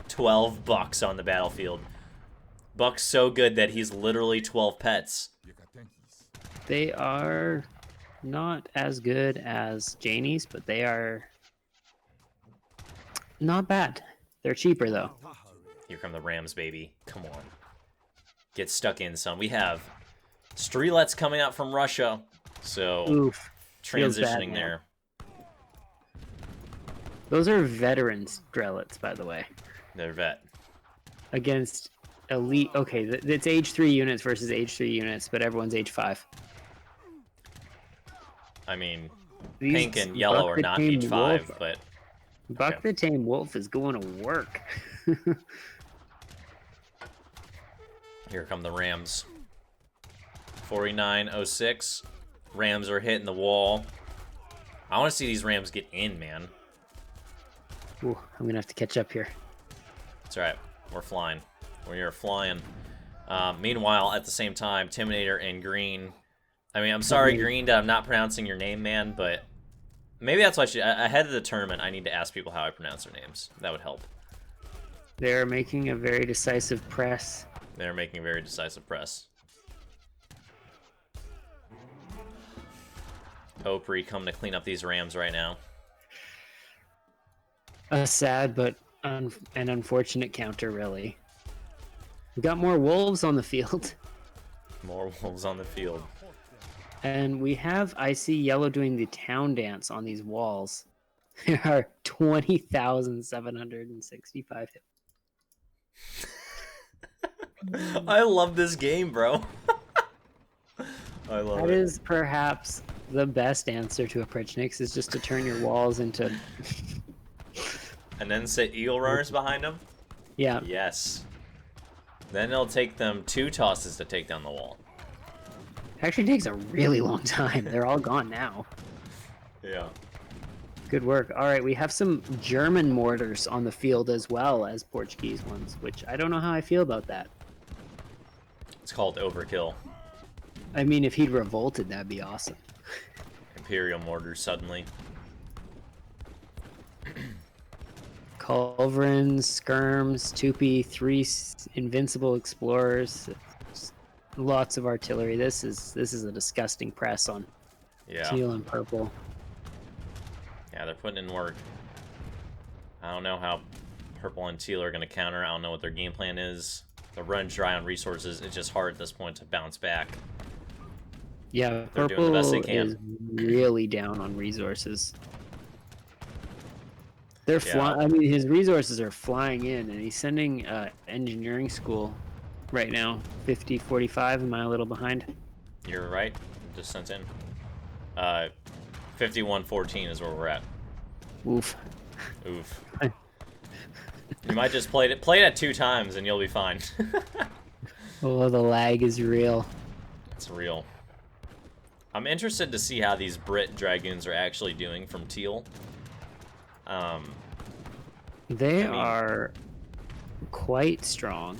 12 Bucks on the battlefield. Buck's so good that he's literally 12 pets. They are not as good as Janie's, but they are not bad. They're cheaper, though. Here come the Rams, baby. Come on. Get stuck in, son. We have Strelets coming out from Russia. So, Oof. Feels bad transitioning now. there. Those are veteran Strelets, by the way. They're vet. Against elite. Okay, it's age 3 units versus age 3 units, but everyone's age 5. I mean, These Pink and yellow Buck are the not Tame age 5, Wolf- but Buck okay. the Tame Wolf is going to work. Here come the Rams. 49-06. Rams are hitting the wall. I want to see these Rams get in, man. Ooh, I'm going to have to catch up here. That's right. We're flying. We're flying. Meanwhile, at the same time, Timinator and Green. I mean, I'm sorry, Green, that I'm not pronouncing your name, man, but maybe that's why I should. Ahead of the tournament, I need to ask people how I pronounce their names. That would help. They're making a very decisive press. They're making a very decisive press. Opry coming to clean up these Rams right now. A sad but an unfortunate counter, really. We got more wolves on the field. More wolves on the field. And I see yellow doing the town dance on these walls. There are 20,765 hit. I love this game, bro. I love it. That is perhaps the best answer to a Pritchnix, is just to turn your walls into... And then set Eagle Runners behind them? Yeah. Yes. Then it'll take them 2 tosses to take down the wall. It actually takes a really long time. They're all gone now. Yeah. Good work. All right, we have some German mortars on the field as well as Portuguese ones, which I don't know how I feel about that. It's called overkill. I mean, if he'd revolted, that'd be awesome. Imperial mortars suddenly. Culverins, Skirms, Tupi, 3 invincible explorers, lots of artillery. This is a disgusting press on teal and purple. Yeah, they're putting in work. I don't know how purple and teal are going to counter. I don't know what their game plan is. The run's dry on resources. It's just hard at this point to bounce back. Yeah, They're doing purple the best they can. is really down on resources. They're flying. I mean, his resources are flying in, and he's sending engineering school right now. 50-45. Am I a little behind? You're right. Just sent in. 51-14 is where we're at. Oof. Oof. You might just play it at 2 times, and you'll be fine. Oh, the lag is real. It's real. I'm interested to see how these Brit Dragoons are actually doing from teal. They are quite strong.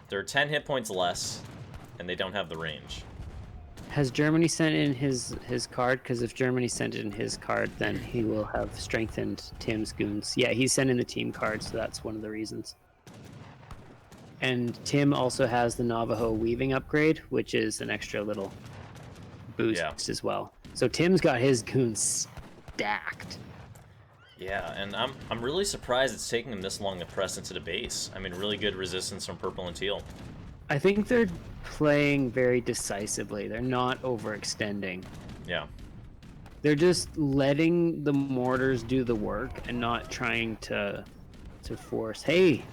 They're 10 hit points less, and they don't have the range. Has Germany sent in his card? Because if Germany sent in his card, then he will have strengthened Tim's goons. Yeah, he's sending the team card, so that's one of the reasons. And Tim also has the Navajo weaving upgrade, which is an extra little boost as well. So Tim's got his goons stacked. Yeah, and I'm really surprised it's taking him this long to press into the base. I mean, really good resistance from purple and teal. I think they're playing very decisively. They're not overextending. Yeah. They're just letting the mortars do the work and not trying to force. Hey,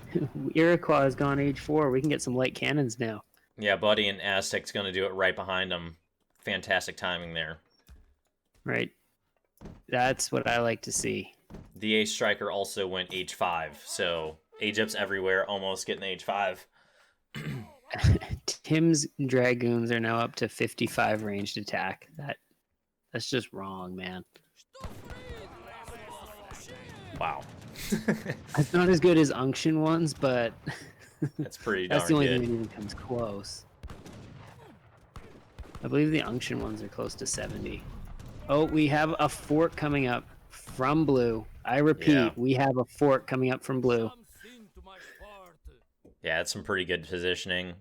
Iroquois has gone age 4. We can get some light cannons now. Yeah, Buddy and Aztec's going to do it right behind him. Fantastic timing there. Right. That's what I like to see. The Ace Striker also went age 5, so age ups everywhere, almost getting age 5. Tim's Dragoons are now up to 55 ranged attack. That's just wrong, man. Wow. It's not as good as Unction ones, but that's pretty darn that's the only good. thing that even comes close. I believe the Unction ones are close to 70. Oh, we have a fort coming up from blue. I repeat, we have a fort coming up from blue. Yeah, it's some pretty good positioning.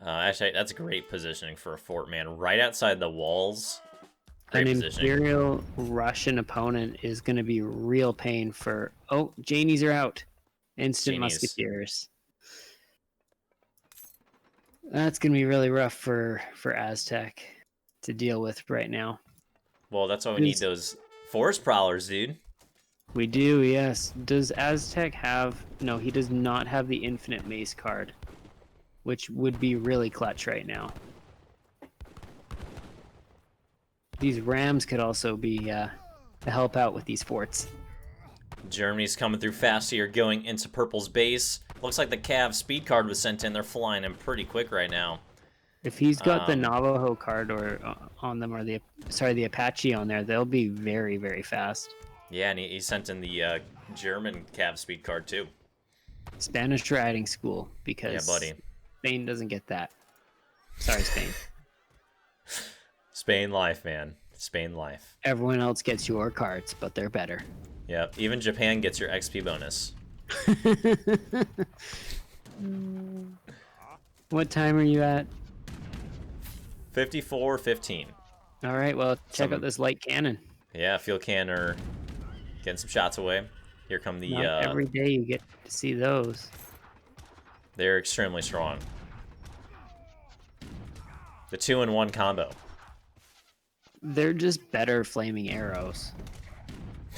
Actually, that's great positioning for a fort, man. Right outside the walls. Great An positioning. Imperial Russian opponent is going to be real pain for... Oh, Janies are out. Instant Janies. Musketeers. That's going to be really rough for Aztec to deal with right now. Well, that's why we need those Forest Prowlers, dude. We do, yes. Does Aztec have... No, he does not have the Infinite Mace card, which would be really clutch right now. These Rams could also be a help out with these forts. Germany's coming through fast here, going into Purple's base. Looks like the Cav speed card was sent in. They're flying in pretty quick right now. If he's got the Navajo card or on them, or the Apache on there, they'll be very, very fast. Yeah, and he sent in the German Cav speed card too. Spanish riding school, because Spain doesn't get that. Sorry, Spain. Spain life, man. Spain life. Everyone else gets your cards, but they're better. Yep, even Japan gets your XP bonus. What time are you at? 54-15. All right, well, check out this light cannon. Yeah, field cannon getting some shots away. Here come the... Not every day you get to see those. They're extremely strong. The 2-in-1 combo. They're just better flaming arrows.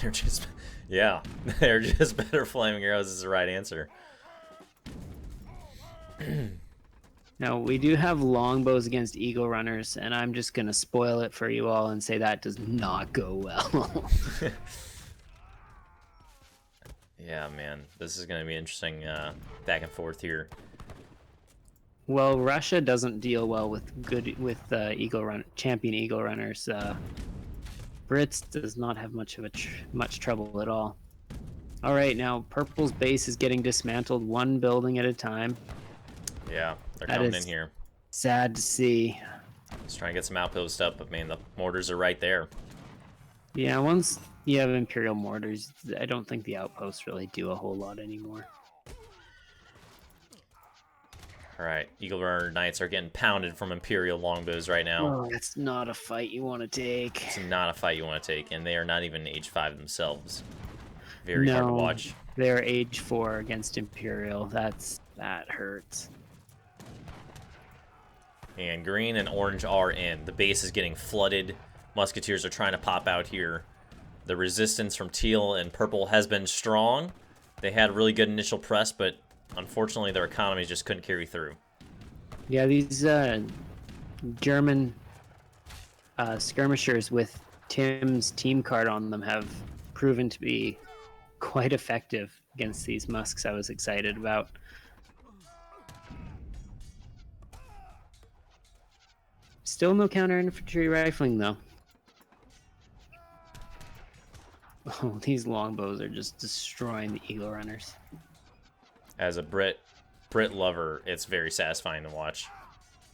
They're just... Yeah, they're just better flaming arrows is the right answer. Now, we do have longbows against eagle runners, and I'm just going to spoil it for you all and say that does not go well. Yeah, man. This is going to be interesting back and forth here. Well, Russia doesn't deal well with champion eagle runners. Brits does not have much trouble at all. All right, now Purple's base is getting dismantled one building at a time. Yeah, they're coming in here. Sad to see. Just trying to get some outposts up, but man, the mortars are right there. Yeah, once you have Imperial mortars, I don't think the outposts really do a whole lot anymore. All right, Eagle Runner Knights are getting pounded from Imperial longbows right now. Oh, that's not a fight you want to take. It's not a fight you want to take, and they are not even age 5 themselves. Very hard to watch. They're age 4 against Imperial. That hurts. And green and orange are in. The base is getting flooded. Musketeers are trying to pop out here. The resistance from teal and purple has been strong. They had really good initial press, but unfortunately their economies just couldn't carry through. Yeah, these German skirmishers with Tim's team card on them have proven to be quite effective against these musks I was excited about. Still no counter-infantry rifling, though. Oh, these longbows are just destroying the eagle runners. As a Brit lover, it's very satisfying to watch.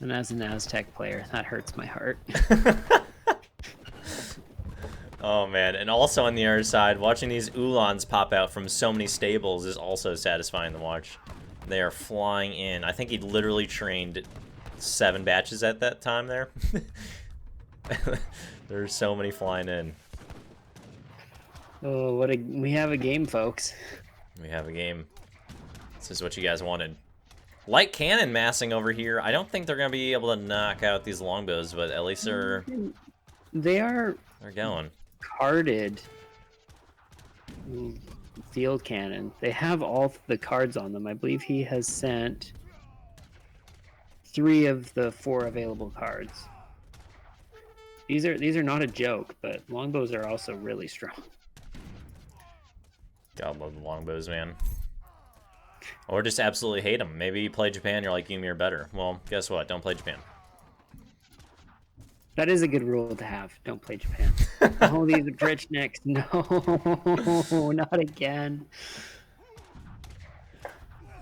And as an Aztec player, that hurts my heart. Oh man, and also on the other side, watching these Ulans pop out from so many stables is also satisfying to watch. They are flying in. I think he literally trained 7 batches at that time there. There's so many flying in. Oh, we have a game, folks. We have a game. This is what you guys wanted. Light cannon massing over here. I don't think they're gonna be able to knock out these longbows, but at least they're going. Carded field cannon. They have all the cards on them. I believe he has sent 3 of the 4 available cards. These are not a joke, but longbows are also really strong. God love the longbows, man. Or just absolutely hate them. Maybe you play Japan, you're like, Yumi are better. Well, guess what? Don't play Japan. That is a good rule to have. Don't play Japan. Oh, these rich necks. No, not again.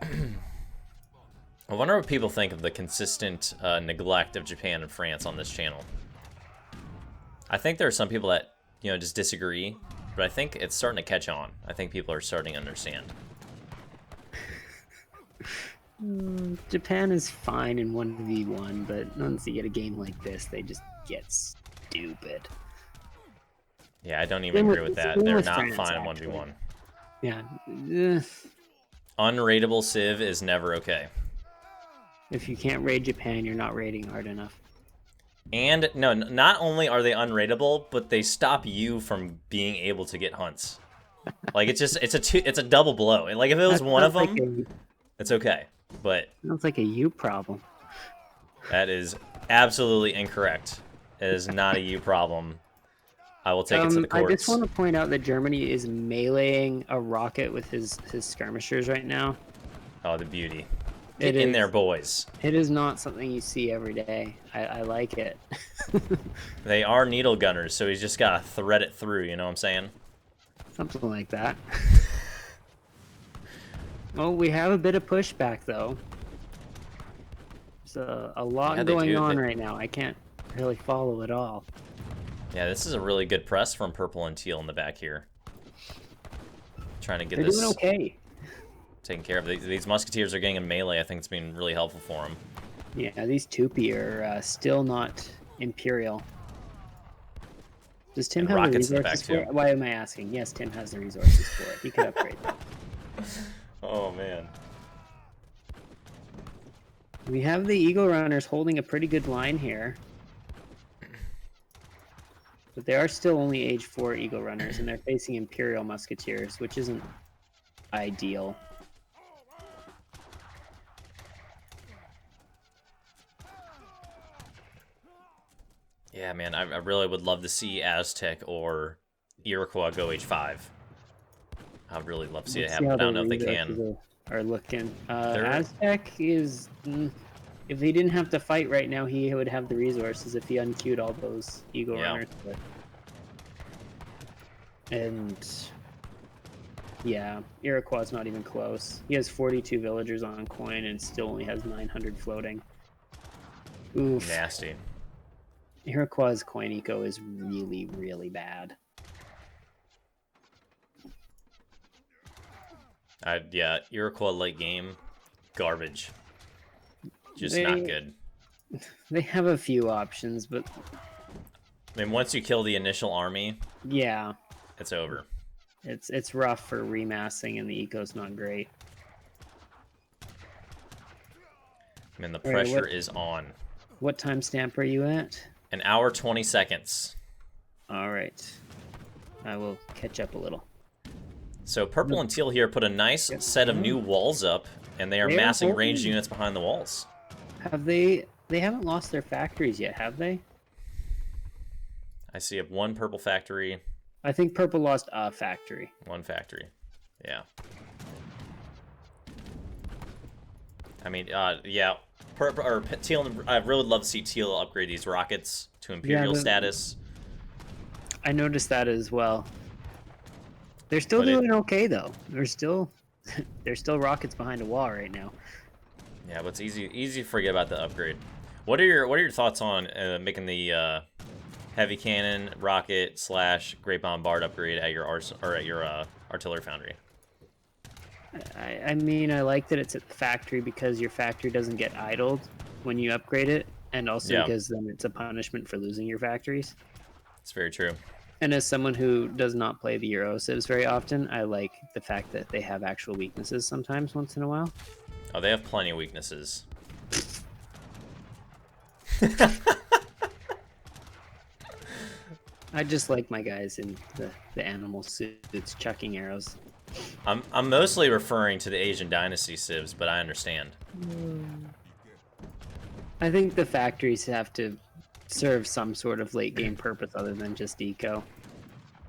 I wonder what people think of the consistent neglect of Japan and France on this channel. I think there are some people that, you know, just disagree, but I think it's starting to catch on. I think people are starting to understand. Japan is fine in 1v1, but once you get a game like this, they just get stupid. Yeah, I don't even agree with that. They're not fine in 1v1. Yeah. Unrateable Civ is never okay. If you can't raid Japan, you're not raiding hard enough. And no, not only are they unrateable, but they stop you from being able to get hunts. Like it's a double blow. Like if it was one of them, it's okay. But sounds like a you problem. That is absolutely incorrect. It is not a you problem. I will take it to the courts. I just want to point out that Germany is meleeing a rocket with his skirmishers right now. Oh, the beauty. Get in there, boys. It is not something you see every day. I like it. They are needle gunners, so he's just got to thread it through, you know what I'm saying? Something like that. Well, we have a bit of pushback, though. There's a lot going on right now. I can't really follow it all. Yeah, this is a really good press from Purple and Teal in the back here. Trying to get They're doing okay. Taken care of. These musketeers are getting in melee. I think it's been really helpful for them. Yeah, these Tupi are still not Imperial. Does Tim have the resources for it? Why am I asking? Yes, Tim has the resources for it. He could upgrade them. Oh, man. We have the Eagle Runners holding a pretty good line here. But they are still only age 4 Eagle Runners, and they're facing Imperial Musketeers, which isn't ideal. Yeah, man, I really would love to see Aztec or Iroquois go H5. I would really love to see it happen. I don't know if they can. Are looking. Aztec is... if he didn't have to fight right now, he would have the resources if he unqueued all those Eagle Runners. But... and... yeah, Iroquois is not even close. He has 42 villagers on coin and still only has 900 floating. Oof. Nasty. Iroquois' coin eco is really, really bad. Yeah, Iroquois late game, garbage. Just not good. They have a few options, but... I mean, once you kill the initial army... yeah. It's over. It's rough for remassing, and the eco's not great. I mean, the pressure is on. What timestamp are you at? 1 hour, 20 seconds. All right. I will catch up a little. So Purple and Teal here put a nice set of new walls up, and they are massing ranged units behind the walls. Have they haven't lost their factories yet, have they? I see one purple factory. I think Purple lost a factory. One factory. Yeah. I mean, yeah. Purple or Teal. I'd really love to see Teal upgrade these rockets to Imperial status. I noticed that as well. They're still doing okay though. They're still rockets behind a wall right now. Yeah, but it's easy to forget about the upgrade. What are your thoughts on making the heavy cannon, rocket / great bombard upgrade at your artillery foundry? I mean, I like that it's at the factory because your factory doesn't get idled when you upgrade it, and also Yeah. because then it's a punishment for losing your factories. It's very true. And as someone who does not play the Euro civs very often, I like the fact that they have actual weaknesses sometimes once in a while. Oh, they have plenty of weaknesses. I just like my guys in the animal suits chucking arrows. I'm mostly referring to the Asian Dynasty civs, but I understand. I think the factories have to serve some sort of late game purpose other than just eco.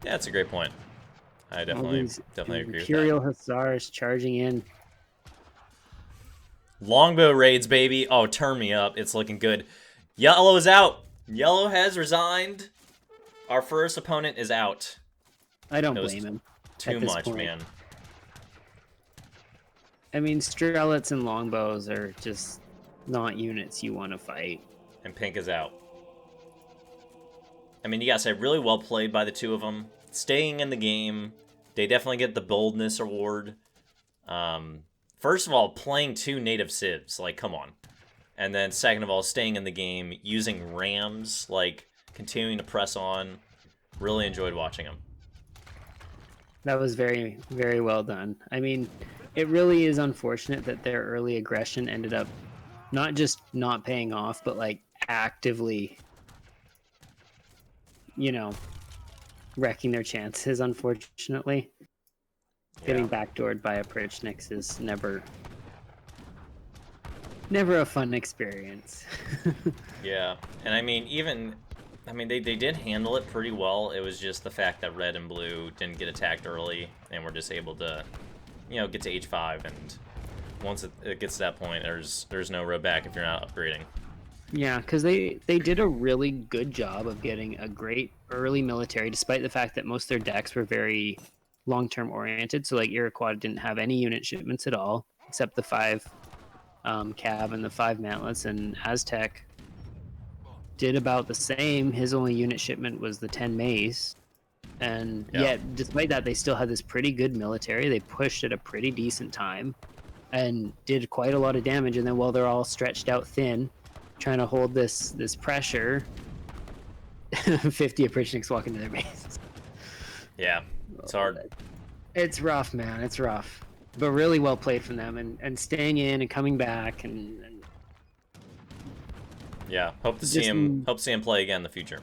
Yeah, that's a great point. I definitely agree with that. Imperial Hussars charging in. Longbow raids, baby. Oh, turn me up. It's looking good. Yellow's out. Yellow has resigned. Our first opponent is out. I don't blame him. Too much, man. I mean, Strelets and Longbows are just not units you want to fight. And Pink is out. I mean, you gotta say, really well played by the two of them. Staying in the game. They definitely get the boldness award. First of all, playing 2 native civs. Like, come on. And then second of all, staying in the game, using rams, like, continuing to press on. Really enjoyed watching them. That was very, very well done. I mean, it really is unfortunate that their early aggression ended up not just not paying off, but like actively, you know, wrecking their chances, unfortunately. Yeah. Getting backdoored by a Pritchnix is never a fun experience. Yeah, and I mean, they did handle it pretty well. It was just the fact that red and blue didn't get attacked early, and were just able to, you know, get to H5, and once it gets to that point, there's no road back if you're not upgrading. Yeah, because they did a really good job of getting a great early military, despite the fact that most of their decks were very long-term oriented. So like Iroquois didn't have any unit shipments at all, except the 5 Cav and the 5 Mantlets, and Aztec did about the same. His only unit shipment was the 10 Mace. And yet, despite that, they still had this pretty good military. They pushed at a pretty decent time and did quite a lot of damage. And then while they're all stretched out thin, trying to hold this pressure, 50 of Pritchnix walk into their base. Yeah, it's hard. It's rough, man. It's rough. But really well played from them, and staying in and coming back and yeah, hope to see him play again in the future.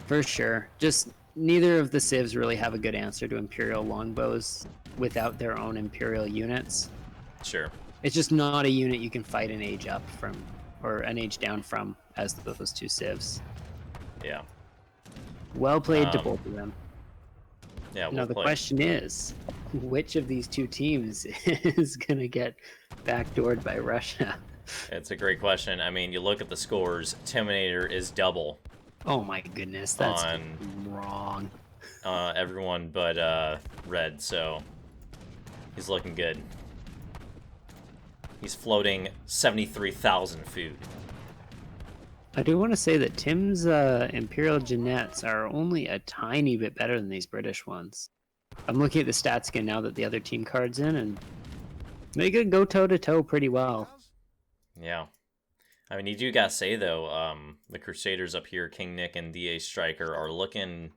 For sure. Just neither of the civs really have a good answer to Imperial longbows without their own Imperial units. Sure. It's just not a unit you can fight an age up from, or an age down from, as those 2 civs. Yeah. Well played to both of them. Yeah. Now the question is, which of these 2 teams is gonna get backdoored by Russia? It's a great question. I mean, you look at the scores. Terminator is double. Oh my goodness, that's wrong. Everyone but Red, so he's looking good. He's floating 73,000 food. I do want to say that Tim's Imperial Jeanettes are only a tiny bit better than these British ones. I'm looking at the stats again now that the other team card's in, and they could go toe-to-toe pretty well. Yeah. I mean, you do gotta say, though, the Crusaders up here, King Nick and DA Striker, are looking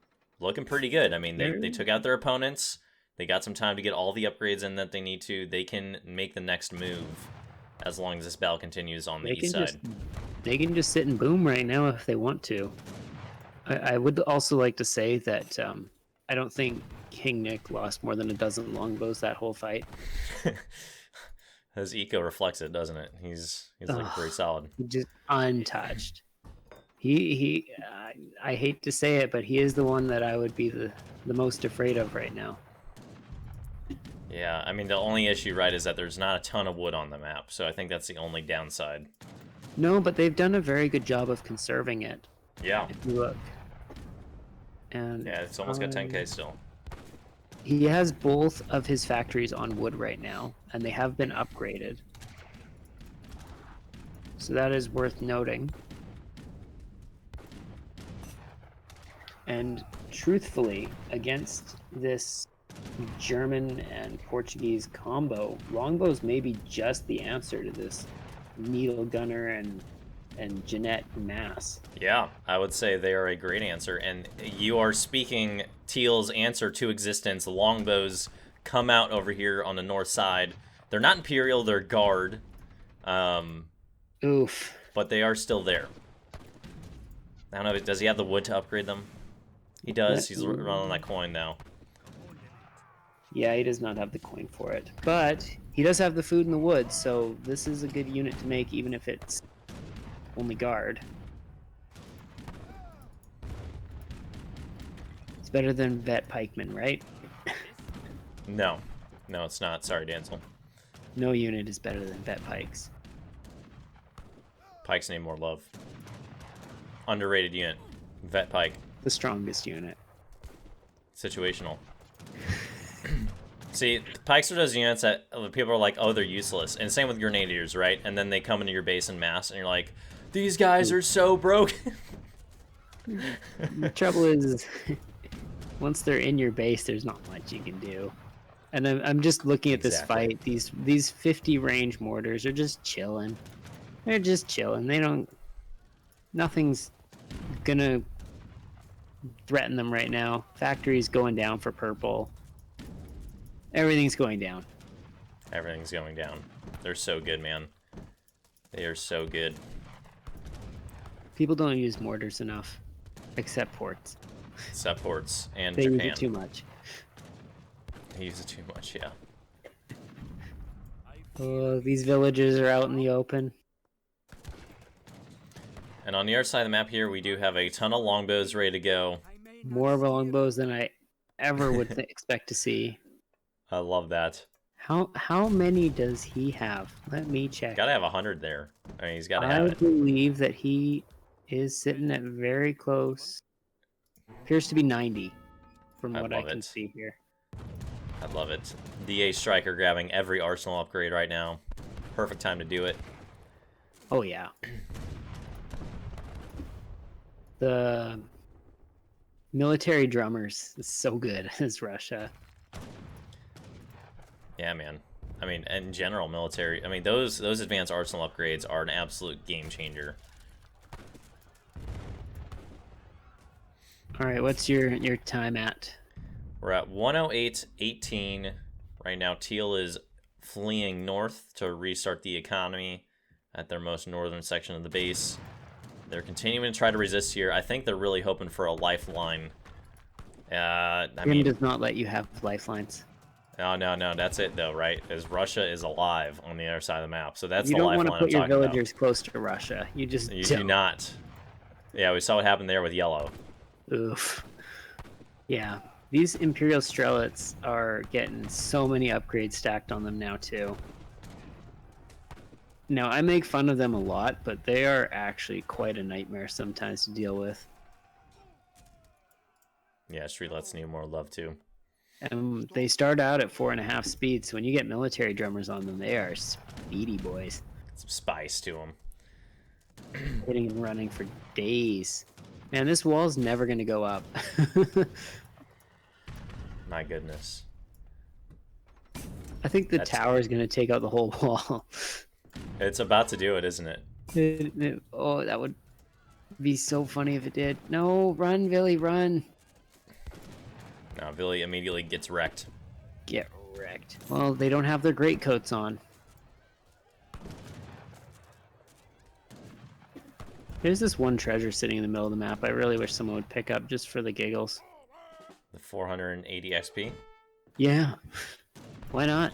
pretty good. I mean, they took out their opponents. They got some time to get all the upgrades in that they need to. They can make the next move as long as this battle continues on the east side. They can just sit and boom right now if they want to. I would also like to say that I don't think King Nick lost more than a dozen longbows that whole fight. His eco reflects it, doesn't it? He's looking pretty solid. Just untouched. I hate to say it, but he is the one that I would be the most afraid of right now. Yeah, I mean, the only issue, right, is that there's not a ton of wood on the map, so I think that's the only downside. No, but they've done a very good job of conserving it. Yeah. If you look. And yeah, it's almost got 10k still. He has both of his factories on wood right now, and they have been upgraded. So that is worth noting. And truthfully, against this German and Portuguese combo, longbows may be just the answer to this needle gunner and Jeanette mass. Yeah, I would say they are a great answer, and you are speaking Teal's answer to existence. Longbows come out over here on the north side. They're not Imperial, they're Guard. Oof. But they are still there. I don't know, does he have the wood to upgrade them? He does, he's running that coin now. Yeah, he does not have the coin for it. But he does have the food in the woods, so this is a good unit to make, even if it's only Guard. It's better than Vet Pikeman, right? No. No, it's not. Sorry, Dancel. No unit is better than Vet Pikes. Pikes need more love. Underrated unit. Vet Pike. The strongest unit. Situational. See, Pikes are those units that people are like, oh, they're useless. And same with Grenadiers, right? And then they come into your base en masse, and you're like, these guys are so broken. The trouble is, once they're in your base, there's not much you can do. And I'm just looking at this fight. These 50 range mortars are just chilling. They're just chilling. They don't... Nothing's gonna threaten them right now. Factory's going down for purple. Everything's going down. Everything's going down. They're so good, man. They are so good. People don't use mortars enough, except ports. Except ports and they Japan. Use it too much. They use it too much, yeah. Oh, these villagers are out in the open. And on the other side of the map here, we do have a ton of longbows ready to go. More longbows than I ever would expect to see. I love that. How many does he have? Let me check. Gotta have 100 there. I mean, he's gotta have it. I believe that he is sitting at very close. Appears to be 90, from what I can see here. I love it. DA Striker grabbing every arsenal upgrade right now. Perfect time to do it. Oh yeah. The military drummers is so good as Russia. Yeah, man. I mean, in general, military. I mean, those advanced arsenal upgrades are an absolute game changer. All right, what's your time at? We're at 108.18 right now. Teal is fleeing north to restart the economy at their most northern section of the base. They're continuing to try to resist here. I think they're really hoping for a lifeline. I mean, does not let you have lifelines. No, that's it though, right? As Russia is alive on the other side of the map, so that's you the lifeline I'm don't want to put talking your villagers close to Russia. You just do not. Yeah, we saw what happened there with yellow. Oof. Yeah, these Imperial Strelets are getting so many upgrades stacked on them now too. Now, I make fun of them a lot, but they are actually quite a nightmare sometimes to deal with. Yeah, Streetlets need more love too. And they start out at 4.5 speed, so when you get military drummers on them, they are speedy boys. Some spice to them. Hitting and running for days. Man, this wall's never going to go up. My goodness. I think the tower is going to take out the whole wall. It's about to do it, isn't it? Oh, that would be so funny if it did. No, run, Billy, run. No, Billy immediately gets wrecked. Get wrecked. Well, they don't have their greatcoats on. There's this one treasure sitting in the middle of the map I really wish someone would pick up just for the giggles. The 480 XP? Yeah. Why not?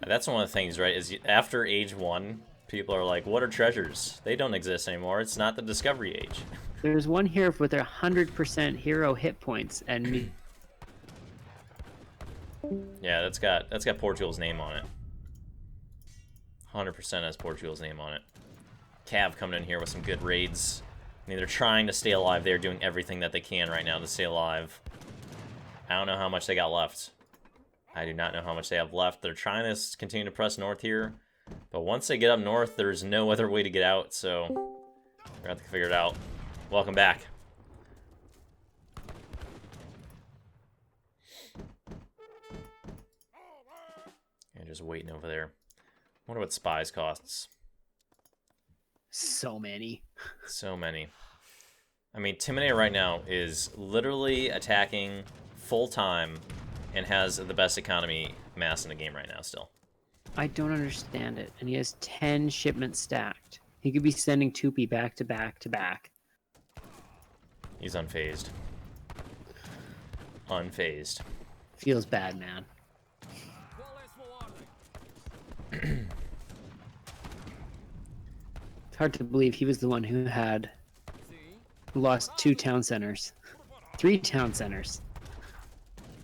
That's one of the things, right? Is after age 1, people are like, what are treasures? They don't exist anymore. It's not the discovery age. There's one here with 100% hero hit points and me. Yeah, that's got Portugal's name on it. 100% has Portugal's name on it. Cav coming in here with some good raids. I mean, they're trying to stay alive. They're doing everything that they can right now to stay alive. I don't know how much they got left. I do not know how much they have left. They're trying to continue to press north here. But once they get up north, there's no other way to get out, so we're going to have to figure it out. Welcome back. just waiting over there. Wonder what spies costs. So many. So many. I mean, Timine right now is literally attacking full time and has the best economy mass in the game right now still. I don't understand it. And he has 10 shipments stacked. He could be sending Tupi back to back to back. He's unfazed. Unfazed. Feels bad, man. It's hard to believe he was the one who had lost 2 town centers. 3 town centers.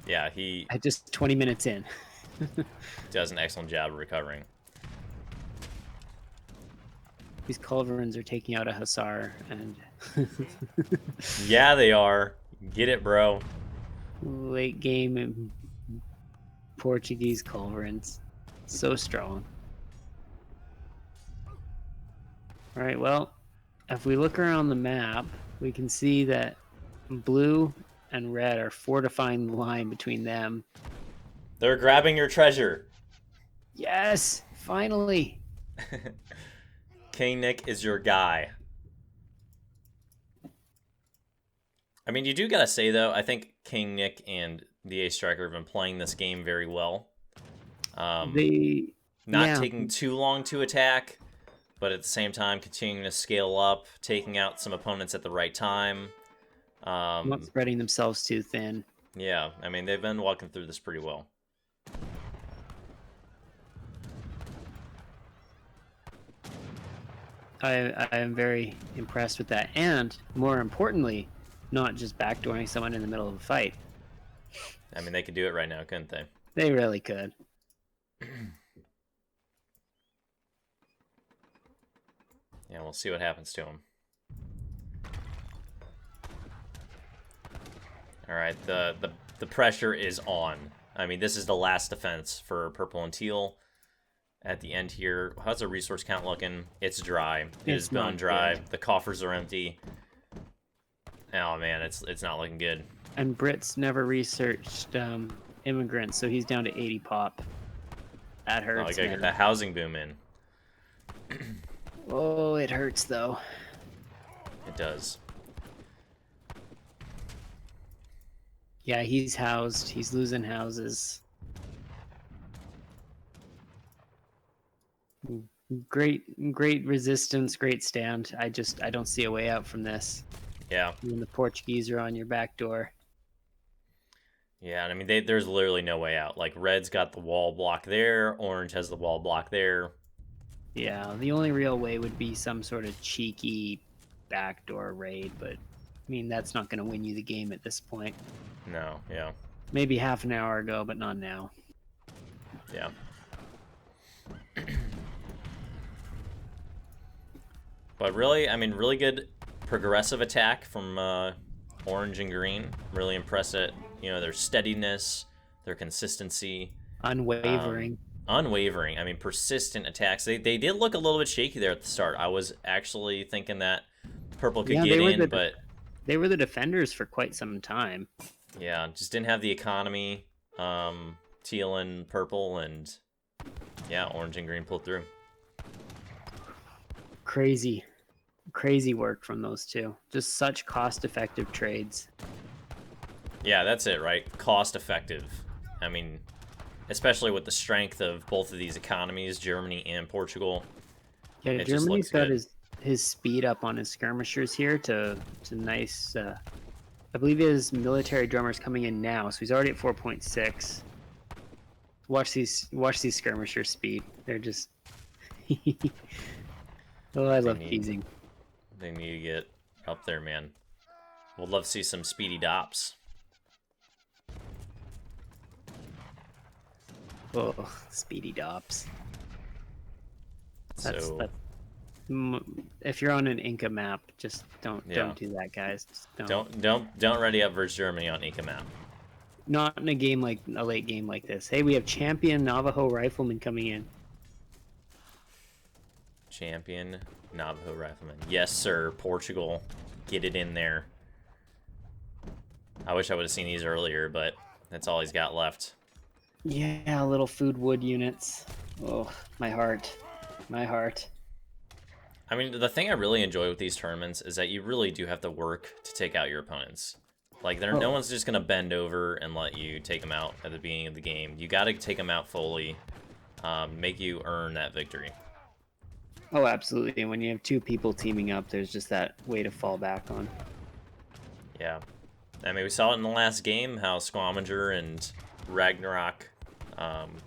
Yeah, he At just 20 minutes in. does an excellent job of recovering. These culverins are taking out a hussar, and Yeah, they are. Get it, bro. late game Portuguese culverins. So strong. All right, well, if we look around the map, we can see that blue and red are fortifying the line between them. They're grabbing your treasure. Yes, finally. King Nick is your guy. I mean, you do gotta say, though, I think King Nick and the Ace Striker have been playing this game very well. Not taking too long to attack, but at the same time continuing to scale up, taking out some opponents at the right time. Not spreading themselves too thin. Yeah, I mean, they've been walking through this pretty well. I am very impressed with that. And more importantly, not just backdooring someone in the middle of a fight. I mean, they could do it right now, couldn't they? They really could. Yeah, we'll see what happens to him. All right, the pressure is on. I mean, this is the last defense for purple and teal. At the end here, how's the resource count looking? It's dry. It's bone dry. Good. The coffers are empty. Oh man, it's not looking good. And Brit's never researched immigrants, so he's down to 80 pop. That hurts. Oh, I gotta get that housing boom in. Oh, it hurts though. It does. Yeah, he's housed. He's losing houses. Great resistance, great stand. I don't see a way out from this. Yeah. When the Portuguese are on your back door. Yeah, and I mean, there's literally no way out. Like, red's got the wall block there, orange has the wall block there. Yeah, the only real way would be some sort of cheeky backdoor raid, but I mean, that's not going to win you the game at this point. No, yeah. Maybe half an hour ago, but not now. Yeah. But really, I mean, really good progressive attack from orange and green. Really impressed at, their steadiness, their consistency. Unwavering. Unwavering. I mean, persistent attacks. They did look a little bit shaky there at the start. I was actually thinking that purple could get in, but... They were the defenders for quite some time. Yeah, just didn't have the economy. Teal and purple, and yeah, orange and green pulled through. Crazy work from those two. Just such cost-effective trades. Yeah, that's it, right? Cost-effective. I mean, especially with the strength of both of these economies, Germany and Portugal. Yeah, Germany's got his speed up on his skirmishers here to nice. I believe his military drummer's coming in now, so he's already at 4.6. Watch these skirmishers speed. They're just. Oh, I love teasing. They need to get up there, man. We'd love to see some speedy dops. Oh, speedy dops. That's if you're on an Inca map, just don't do that, guys. Just don't ready up versus Germany on Inca map. Not in a late game like this. Hey, we have champion Navajo rifleman coming in. Champion Navajo rifleman. Yes, sir. Portugal, get it in there. I wish I would have seen these earlier, but that's all he's got left. Yeah, little food wood units. Oh, my heart. My heart. I mean, the thing I really enjoy with these tournaments is that you really do have to work to take out your opponents. Like, no Oh, one's just going to bend over and let you take them out at the beginning of the game. You got to take them out fully, make you earn that victory. oh, absolutely. And when you have two people teaming up, there's just that way to fall back on. Yeah. I mean, we saw it in the last game, how Squaminger and Ragnarok,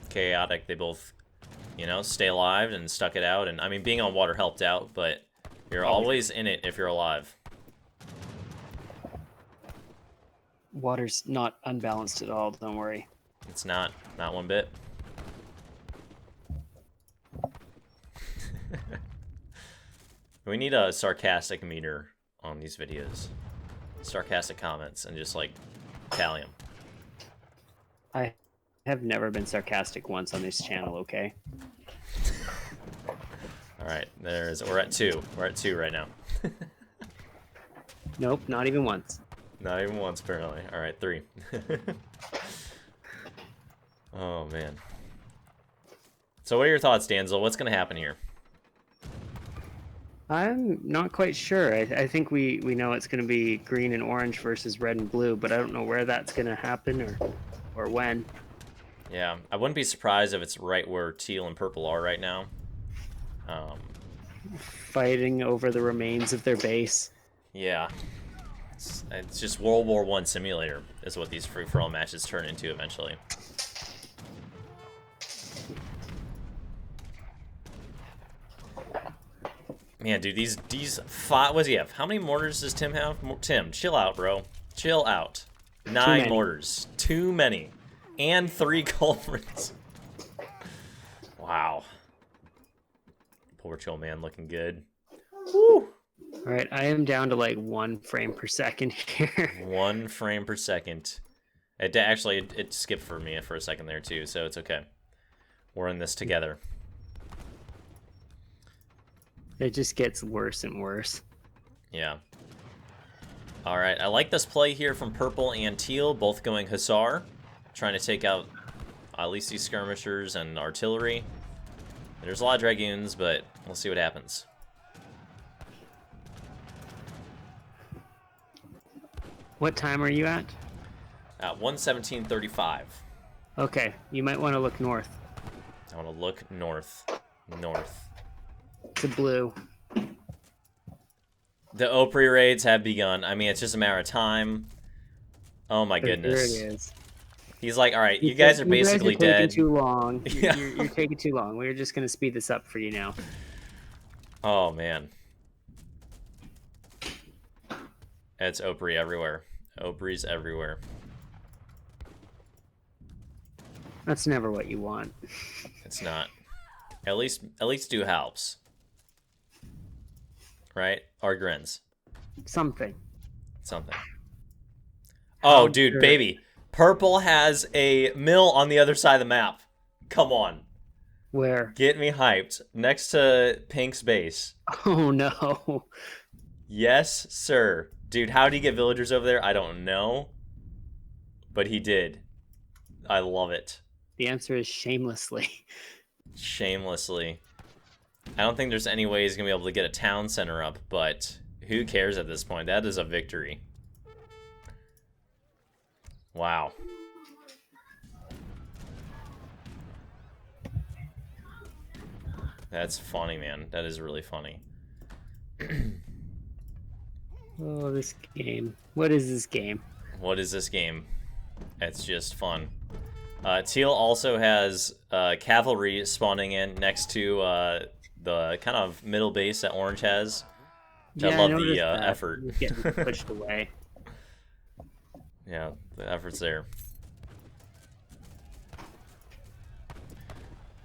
Chaotic, they both, you know, stay alive and stuck it out. And, I mean, being on water helped out, but you're Oh, always in it if you're alive. water's not unbalanced at all, don't worry. It's not one bit. We need a sarcastic meter on these videos. Sarcastic comments and just, like, tally them. I have never been sarcastic once on this channel, okay? Alright, we're at 2. We're at 2 right now. Nope, not even once. Not even once, apparently. Alright, 3. Oh, man. So what are your thoughts, Danzel? What's going to happen here? I'm not quite sure. I think we know it's going to be green and orange versus red and blue, but I don't know where that's going to happen or when. Yeah, I wouldn't be surprised if it's right where teal and purple are right now. Fighting over the remains of their base. Yeah. It's just World War I simulator is what these free-for-all matches turn into eventually. Man, dude, these five. What does he have? How many mortars does Tim have? Tim, chill out, bro. Chill out. 9 mortars. Too many. And 3 culverts. Wow. Poor chill man looking good. Woo! All right, I am down to like 1 frame per second here. 1 frame per second. It skipped for me for a second there too, so it's okay. We're in this together. It just gets worse and worse. Yeah. All right, I like this play here from purple and teal, both going Hussar, trying to take out at least these skirmishers and artillery. There's a lot of dragoons, but we'll see what happens. What time are you at? 1:17:35. Okay, you might want to look north. I want to look north. North. To blue. The Opry raids have begun. I mean, it's just a matter of time. Oh my goodness. There it is. He's like, all right, you guys are basically dead. You're taking too long. Yeah. You're taking too long. We're just going to speed this up for you now. Oh, man. It's Opry everywhere. Opry's everywhere. That's never what you want. It's not. At least do helps. Right? Or grins. Something. Oh, dude, baby. Purple has a mill on the other side of the map. Come on. Where? Get me hyped. Next to Pink's base. Oh, no. Yes, sir. Dude, how did he get villagers over there? I don't know. But he did. I love it. The answer is shamelessly. Shamelessly. I don't think there's any way he's going to be able to get a town center up, but who cares at this point? That is a victory. Wow. That's funny, man. That is really funny. Oh, this game. What is this game? What is this game? It's just fun. Teal also has cavalry spawning in next to the kind of middle base that Orange has. Which I love the effort. It's getting pushed away. Yeah, the effort's there.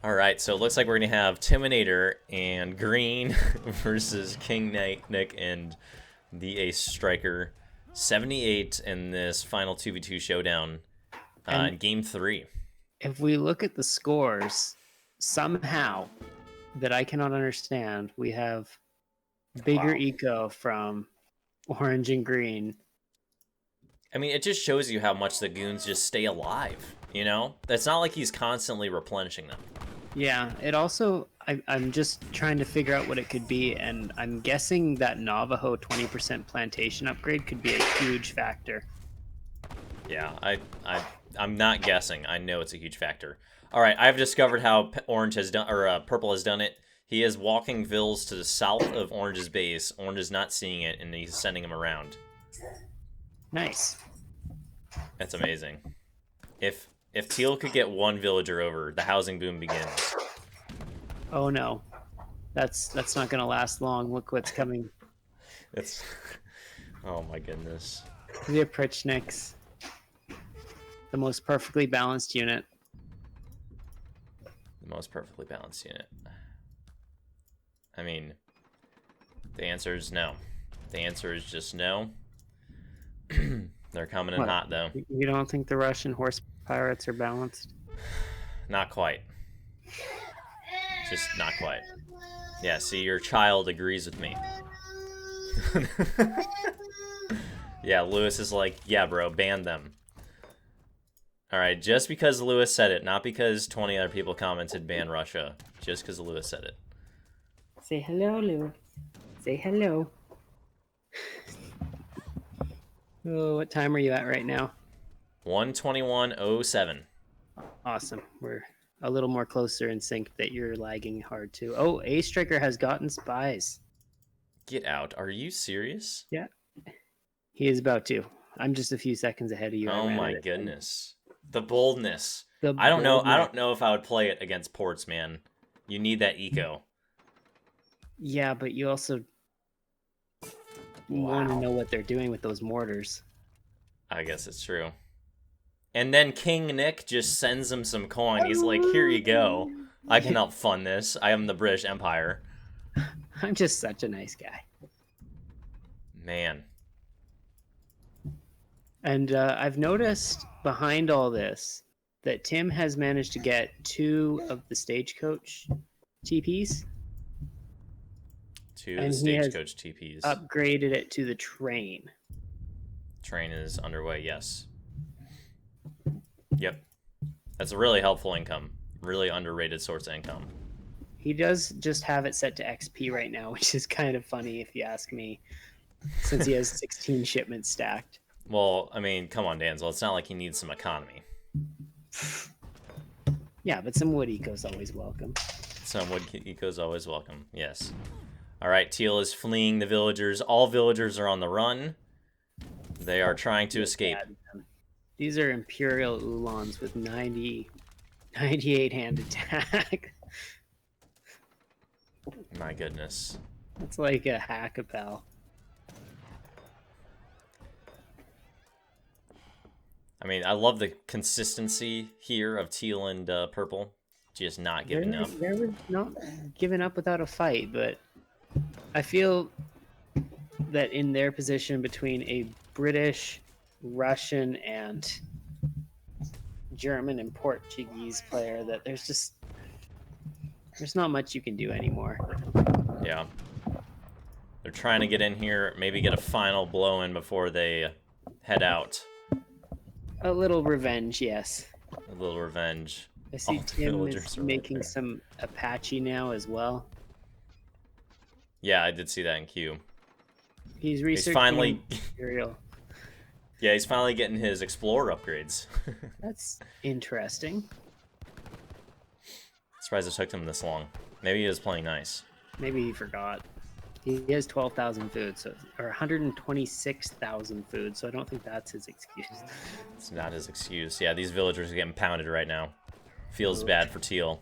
Alright, so it looks like we're going to have Timinator and Green versus King Nick and the Ace Striker. 78 in this final 2v2 showdown in Game 3. If we look at the scores, somehow, that I cannot understand, we have bigger eco from Orange and Green. I mean, it just shows you how much the goons just stay alive. You know, it's not like he's constantly replenishing them. Yeah, it also, I'm just trying to figure out what it could be, and I'm guessing that Navajo 20% plantation upgrade could be a huge factor. Yeah, I'm not guessing. I know it's a huge factor. All right, I've discovered how Orange has done, or Purple has done it. He is walking Vills to the south of Orange's base. Orange is not seeing it, and he's sending him around. Nice. That's amazing. If Teal could get one villager over, the housing boom begins. Oh no, that's not gonna last long. Look what's coming. It's oh my goodness. The Oprichniks, the most perfectly balanced unit. The most perfectly balanced unit. I mean, the answer is no. The answer is just no. They're coming in hot, though. You don't think the Russian horse pirates are balanced? Not quite. Just not quite. Yeah, see, your child agrees with me. Yeah, Lewis is like, yeah, bro, ban them. Alright, just because Lewis said it, not because 20 other people commented ban Russia. Just because Lewis said it. Say hello, Lewis. Say hello. Oh, what time are you at right now? 1:21:07. Awesome. We're a little more closer in sync that you're lagging hard too. Oh, A Striker has gotten spies. Get out. Are you serious? Yeah. He is about to. I'm just a few seconds ahead of you. Oh my goodness. The boldness. I don't boldness. know if I would play it against ports, man. You need that eco. Yeah, but you also want to know what they're doing with those mortars. I guess it's true. And then King Nick just sends him some coin. He's like, here you go. I can help fund this. I am the British Empire. I'm just such a nice guy. Man. And I've noticed behind all this that Tim has managed to get 2 of the Stagecoach TPs. 2 of the Stagecoach TPs. Upgraded it to the train. Train is underway, yes. Yep. That's a really helpful income. Really underrated source of income. He does just have it set to XP right now, which is kind of funny if you ask me, since he has 16 shipments stacked. Well, I mean, come on, Danzel. It's not like he needs some economy. Yeah, but some wood eco's always welcome. Some wood eco's always welcome, yes. All right, Teal is fleeing the villagers. All villagers are on the run. They are trying to escape. These are Imperial Ulans with 98 hand attack. My goodness. It's like a hack-a-pal. I mean, I love the consistency here of Teal and Purple. Just not giving up. They're not giving up without a fight, but I feel that in their position between a British, Russian, and German and Portuguese player, that there's not much you can do anymore. Yeah. They're trying to get in here, maybe get a final blow in before they head out. A little revenge, yes. A little revenge. I see Tim is making some Apache now as well. Yeah, I did see that in queue. He's researching finally material. Yeah, he's finally getting his Explorer upgrades. That's interesting. Surprised it took him this long. Maybe he was playing nice. Maybe he forgot. He has 12,000 food, or 126,000 food, so I don't think that's his excuse. It's not his excuse. Yeah, these villagers are getting pounded right now. Feels bad for Teal.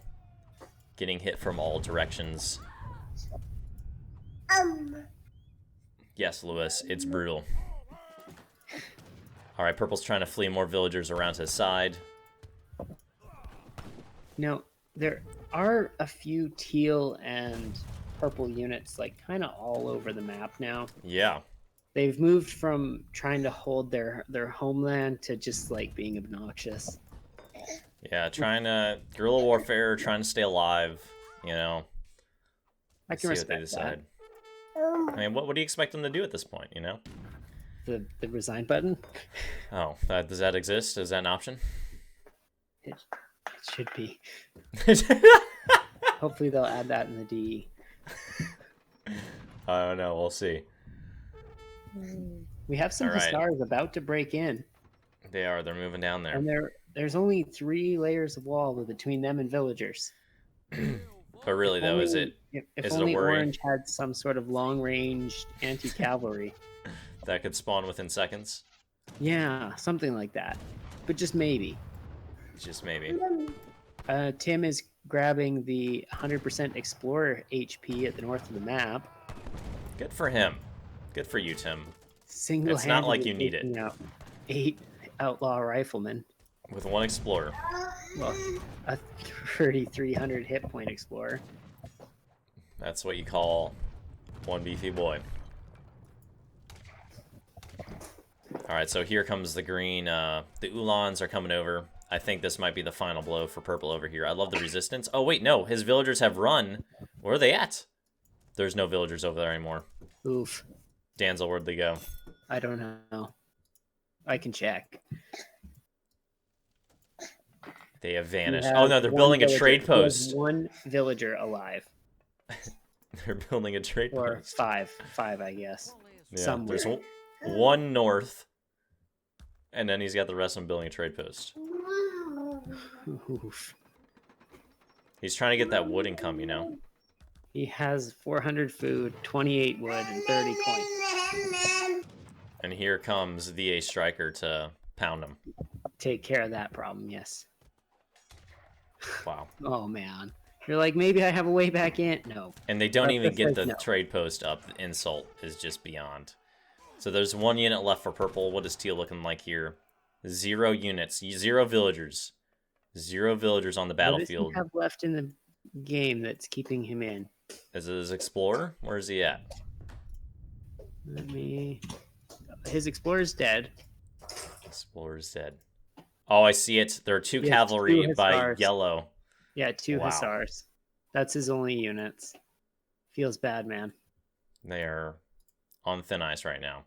Getting hit from all directions. Yes, Lewis, it's brutal. Alright, Purple's trying to flee more villagers around his side. Now, there are a few Teal and Purple units, like, kind of all over the map now. Yeah. They've moved from trying to hold their homeland to just, like, being obnoxious. Yeah, trying to... guerrilla warfare, trying to stay alive, you know. I can respect that. I mean, what do you expect them to do at this point, you know? The resign button? Oh, does that exist? Is that an option? It should be. Hopefully they'll add that in the DE. I don't know. We'll see. We have some All right. Hussars about to break in. They are. They're moving down there. And there's only 3 layers of wall between them and villagers. But really, though, is it only a worry? Orange had some sort of long-range anti-cavalry. That could spawn within seconds? Yeah, something like that. But just maybe. Just maybe. Tim is grabbing the 100% Explorer HP at the north of the map. Good for him. Good for you, Tim. Single-handedly it's not like you need it. Out 8 outlaw riflemen. With 1 Explorer. Well, a 3,300 hit point Explorer. That's what you call one beefy boy. Alright, so here comes the green. The Ulans are coming over. I think this might be the final blow for purple over here. I love the resistance. Oh, wait, no. His villagers have run. Where are they at? There's no villagers over there anymore. Oof. Danzel, where'd they go? I don't know. I can check. They have vanished. Oh, no, they're building a trade post. 1 villager alive. They're building a trade post. Or 5, I guess. Yeah, somewhere. there's 1 north. And then he's got the rest of them building a trade post. Oof. He's trying to get that wood income, you know? He has 400 food, 28 wood, and 30 coins. And here comes the A Striker to pound him. Take care of that problem, yes. Wow. Oh, man. You're like, maybe I have a way back in. No. And they don't even get the no. trade post up. The insult is just beyond. So there's 1 unit left for purple. What is teal looking like here? 0 units. 0 villagers. 0 villagers on the battlefield. What does he have left in the game that's keeping him in? Is it his Explorer? Where is he at? His Explorer's dead. Explorer's dead. Oh, I see it. There are 2 cavalry 2 by yellow. Yeah, 2 Wow. Hussars. That's his only units. Feels bad, man. They are on thin ice right now.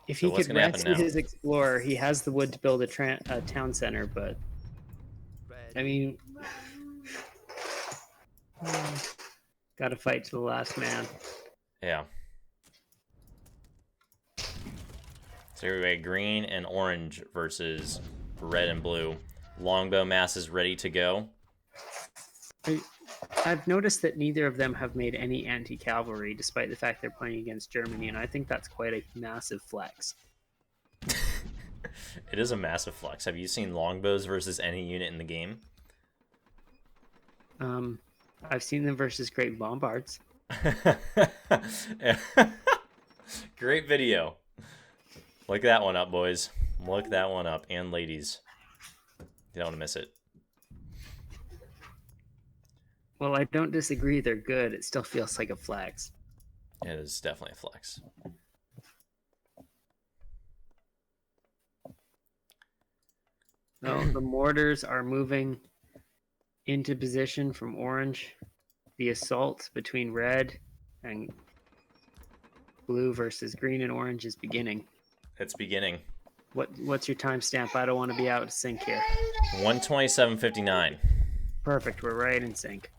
If he could rescue his Explorer, he has the wood to build a town center, but... I mean... Gotta fight to the last man. Yeah. So here we go, green and orange versus red and blue. Longbow mass is ready to go. I've noticed that neither of them have made any anti-cavalry, despite the fact they're playing against Germany, and I think that's quite a massive flex. It is a massive flex. Have you seen longbows versus any unit in the game? I've seen them versus Great Bombards. Great video. Look that one up, boys. Look that one up, and ladies. You don't want to miss it. Well, I don't disagree. They're good. It still feels like a flex. It is definitely a flex. No, the mortars are moving into position from orange. The assault between red and blue versus green and orange is beginning. It's beginning. What's your timestamp? I don't want to be out of sync here. 127.59. Perfect. We're right in sync.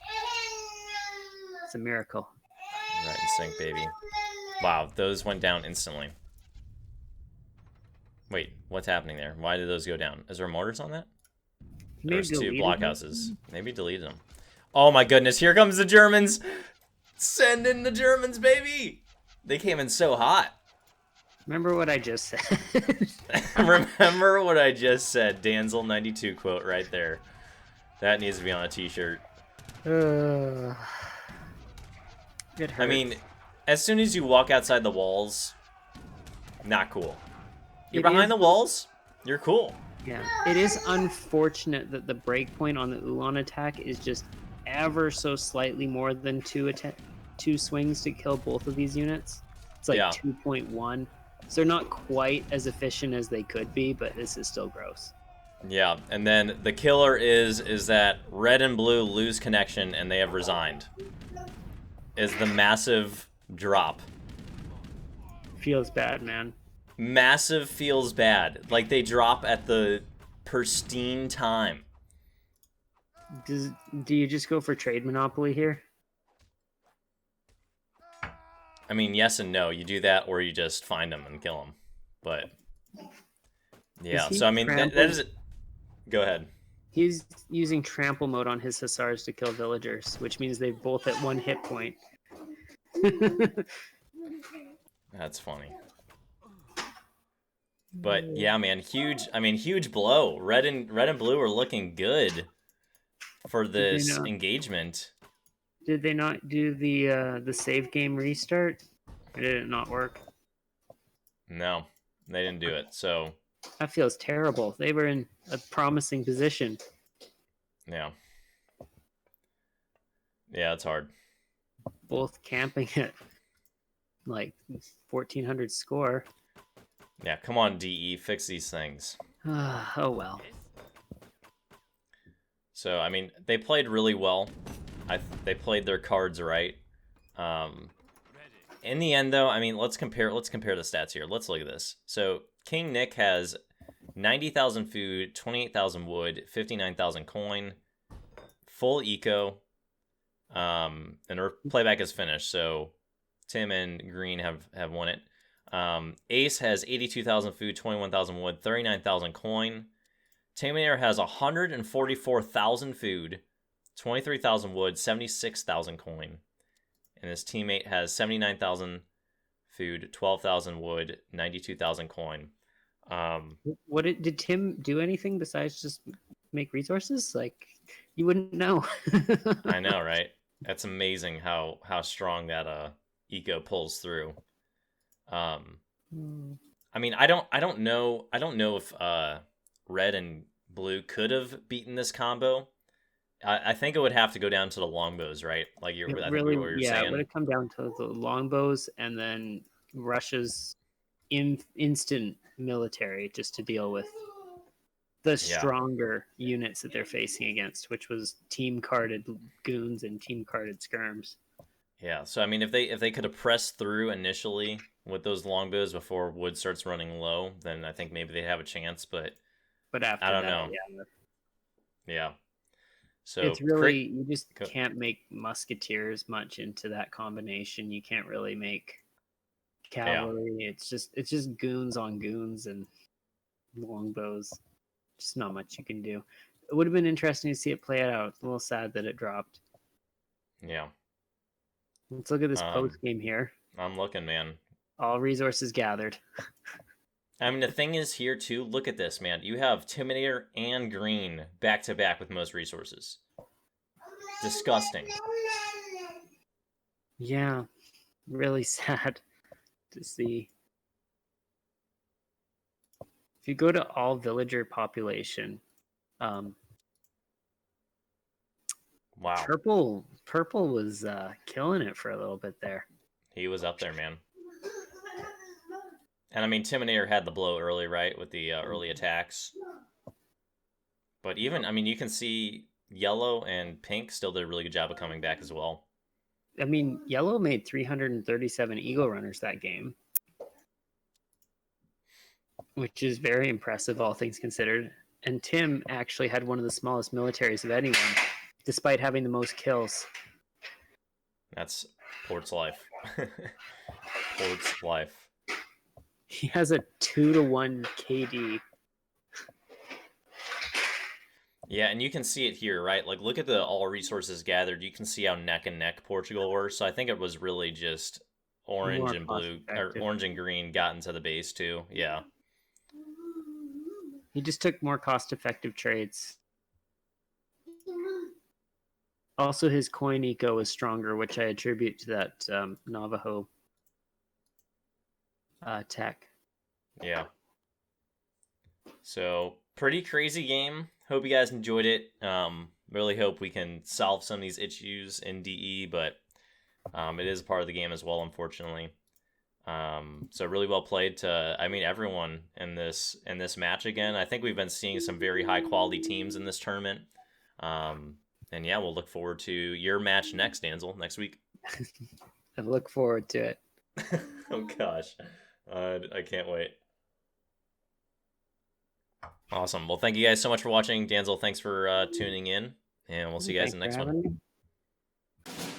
It's a miracle. Right in sync, baby. Wow, those went down instantly. Wait, what's happening there? Why did those go down? Is there mortars on that? There's 2 blockhouses. Maybe deleted them. Oh my goodness, here comes the Germans! Send in the Germans, baby! They came in so hot. Remember what I just said. Remember what I just said. Danzel 92 quote right there. That needs to be on a t-shirt. It hurts. I mean, as soon as you walk outside the walls, not cool. You're behind the walls, you're cool. Yeah, it is unfortunate that the breakpoint on the Ulan attack is just ever so slightly more than 2 swings to kill both of these units. It's like 2.1. So they're not quite as efficient as they could be, but this is still gross. Yeah, and then the killer is that red and blue lose connection and they have resigned. Is the massive drop. Feels bad, man. Massive feels bad. Like they drop at the pristine time. Do you just go for trade monopoly here? I mean, yes and no. You do that, or you just find them and kill them. But Is yeah, he so I mean, that trampling? is. Go ahead. He's using trample mode on his hussars to kill villagers, which means they're both at 1 hit point. That's funny. But yeah, man, huge. I mean, huge blow. Red and blue are looking good for Did they this not? engagement. Did they not do the save game restart? Or did it not work? No, they didn't do it. So That feels terrible. They were in a promising position. yeah, yeah, it's hard. Both camping at like 1400 score. Yeah, come on, DE, fix these things. Oh well. So I mean, they played really well. They played their cards right. In the end, though, I mean, let's compare the stats here. Let's look at this. So King Nick has 90,000 food, 28,000 wood, 59,000 coin, full eco, and our playback is finished. So Tim and Green have won it. Ace has 82,000 food, 21,000 wood, 39,000 coin. Terminator has 144,000 food, 23,000 wood, 76,000 coin. And his teammate has 79,000 food, 12,000 wood, 92,000 coin. What did Tim do anything besides just make resources? Like you wouldn't know. I know, right? That's amazing how strong that eco pulls through. I mean, I don't know if red and blue could have beaten this combo. I think it would have to go down to the longbows, right? Like It I think really, what you're yeah, it would saying. have come down to the longbows and then Russia's instant military just to deal with the Yeah, stronger units that they're facing against, which was team carded goons and team carded skirms. yeah. So I mean, if they could have pressed through initially with those longbows before wood starts running low, then I think maybe they have a chance. But But I after don't that, know. yeah, Yeah. So it's really, you just go, can't make musketeers much into that combination. You can't really make yeah. cavalry. It's just goons on goons and longbows. Just not much you can do. It would have been interesting to see it play out. It's a little sad that it dropped. Yeah. Let's look at this Um, post game here. I'm looking, man. All resources gathered. I mean, the thing is here too. Look at this, man. You have Terminator and Green back to back with most resources. Disgusting. Yeah, really sad to see. If you go to all villager population, um, Wow. purple was killing it for a little bit there. He was up there, man. And I mean, Terminator had the blow early, right, with the early attacks. But even, I mean, you can see yellow and pink still did a really good job of coming back as well. I mean, yellow made 337 eagle runners that game, which is very impressive, all things considered. And Tim actually had one of the smallest militaries of anyone, despite having the most kills. That's Port's life. Port's life. He has a 2-to-1 KD. Yeah, and you can see it here, right? Like, look at the all resources gathered. You can see how neck and neck Portugal were. So I think it was really just orange More and cost blue, or effective. orange and green got into the base too. Yeah. He just took more cost effective trades. Also, his coin eco is stronger, which I attribute to that Navajo tech. Yeah. So pretty crazy game. Hope you guys enjoyed it. Really hope we can solve some of these issues in DE, but it is part of the game as well, unfortunately. So really well played to, I mean, everyone in this match again. I think we've been seeing some very high quality teams in this tournament. And yeah, we'll look forward to your match next, Danzel, next week. I look forward to it. Oh gosh, I can't wait. Awesome. Well, thank you guys so much for watching. Danzel, thanks for tuning in, and we'll see you guys Thanks in the for next one. having me.